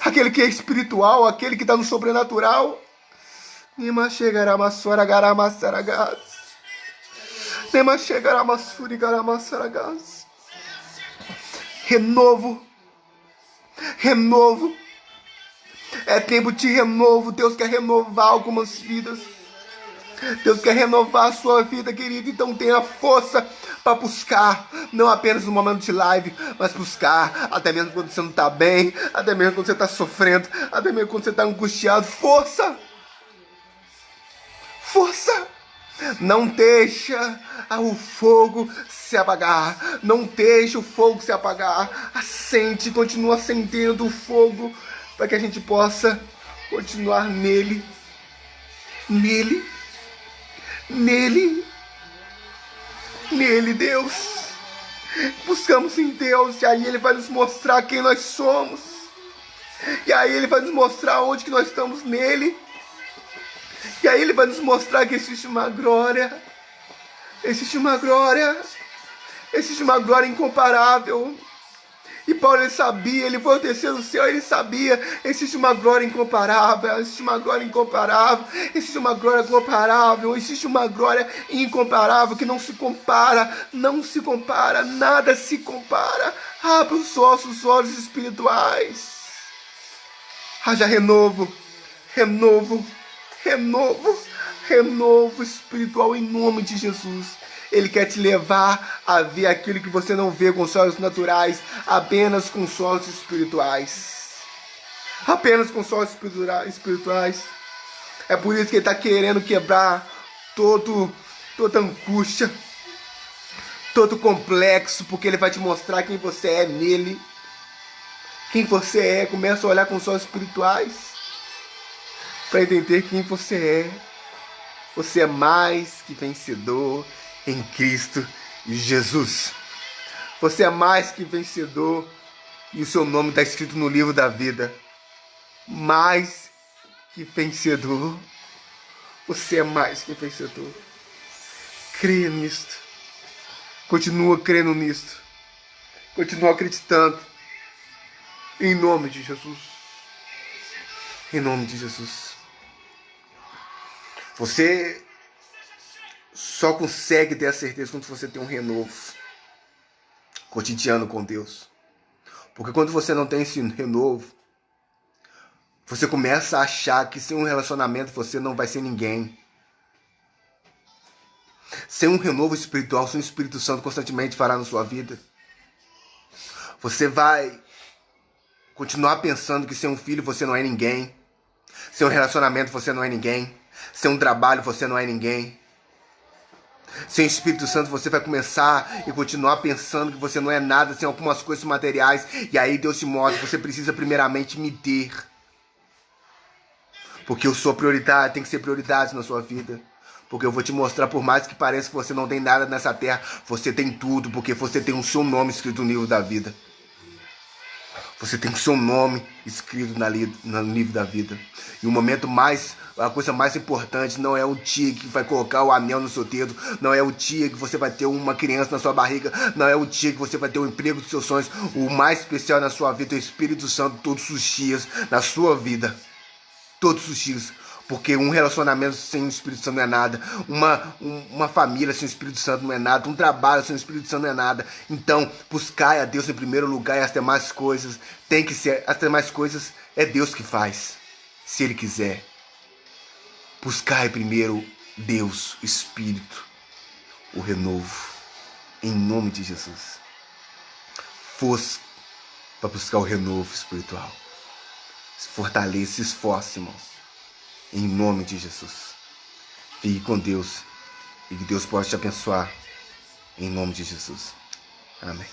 Aquele que é espiritual, aquele que está no sobrenatural? Renovo. Renovo. É tempo de renovo. Deus quer renovar algumas vidas. Deus quer renovar a sua vida, querido. Então tenha força para buscar. Não apenas no momento de live, mas buscar até mesmo quando você não está bem, até mesmo quando você está sofrendo, até mesmo quando você está angustiado. Força. Força. Não deixa o fogo se apagar. Não deixa o fogo se apagar. Acende, continua acendendo o fogo, para que a gente possa continuar nele. Nele, Deus. Buscamos em Deus, e aí Ele vai nos mostrar quem nós somos. E aí Ele vai nos mostrar onde que nós estamos nele. E aí Ele vai nos mostrar que existe uma glória. Existe uma glória. Existe uma glória incomparável. E Paulo, ele sabia, ele foi ao terceiro céu, ele sabia, existe uma glória incomparável, existe uma glória incomparável, existe uma glória incomparável, existe uma glória incomparável que não se compara, nada se compara. Abra os nossos olhos espirituais. Haja renovo espiritual em nome de Jesus. Ele quer te levar a ver aquilo que você não vê com os olhos naturais, apenas com os olhos espirituais. Apenas com os olhos espirituais. É por isso que ele está querendo quebrar toda angústia, todo complexo, porque ele vai te mostrar quem você é nele. Quem você é, começa a olhar com os olhos espirituais para entender quem você é. Você é mais que vencedor em Cristo Jesus. Você é mais que vencedor e o seu nome está escrito no livro da vida. Mais que vencedor. Você é mais que vencedor. Creia nisto. Continua crendo nisto. Continua acreditando. Em nome de Jesus. Em nome de Jesus. Você só consegue ter a certeza quando você tem um renovo cotidiano com Deus. Porque quando você não tem esse renovo, você começa a achar que sem um relacionamento você não vai ser ninguém. Sem um renovo espiritual, sem o Espírito Santo constantemente fará na sua vida, você vai continuar pensando que sem um filho você não é ninguém. Sem um relacionamento você não é ninguém. Sem um trabalho você não é ninguém. Sem o Espírito Santo você vai começar e continuar pensando que você não é nada, sem algumas coisas materiais. E aí Deus te mostra, você precisa primeiramente me ter. Porque eu sou prioridade, tem que ser prioridade na sua vida. Porque eu vou te mostrar, por mais que pareça que você não tem nada nessa terra, você tem tudo, porque você tem o seu nome escrito no livro da vida. Você tem o seu nome escrito no livro da vida. E o momento a coisa mais importante não é o dia que vai colocar o anel no seu dedo, não é o dia que você vai ter uma criança na sua barriga, não é o dia que você vai ter o emprego dos seus sonhos. O mais especial na sua vida é o Espírito Santo todos os dias na sua vida. Todos os dias. Porque um relacionamento sem o Espírito Santo não é nada. Uma família sem o Espírito Santo não é nada. Um trabalho sem o Espírito Santo não é nada. Então, buscai a Deus em primeiro lugar e as demais coisas tem que ser. As demais coisas é Deus que faz. Se Ele quiser. Buscai primeiro Deus, o Espírito, o renovo. Em nome de Jesus. Força para buscar o renovo espiritual. Se fortaleça, se esforce, irmãos. Em nome de Jesus. Fique com Deus. E que Deus possa te abençoar. Em nome de Jesus. Amém.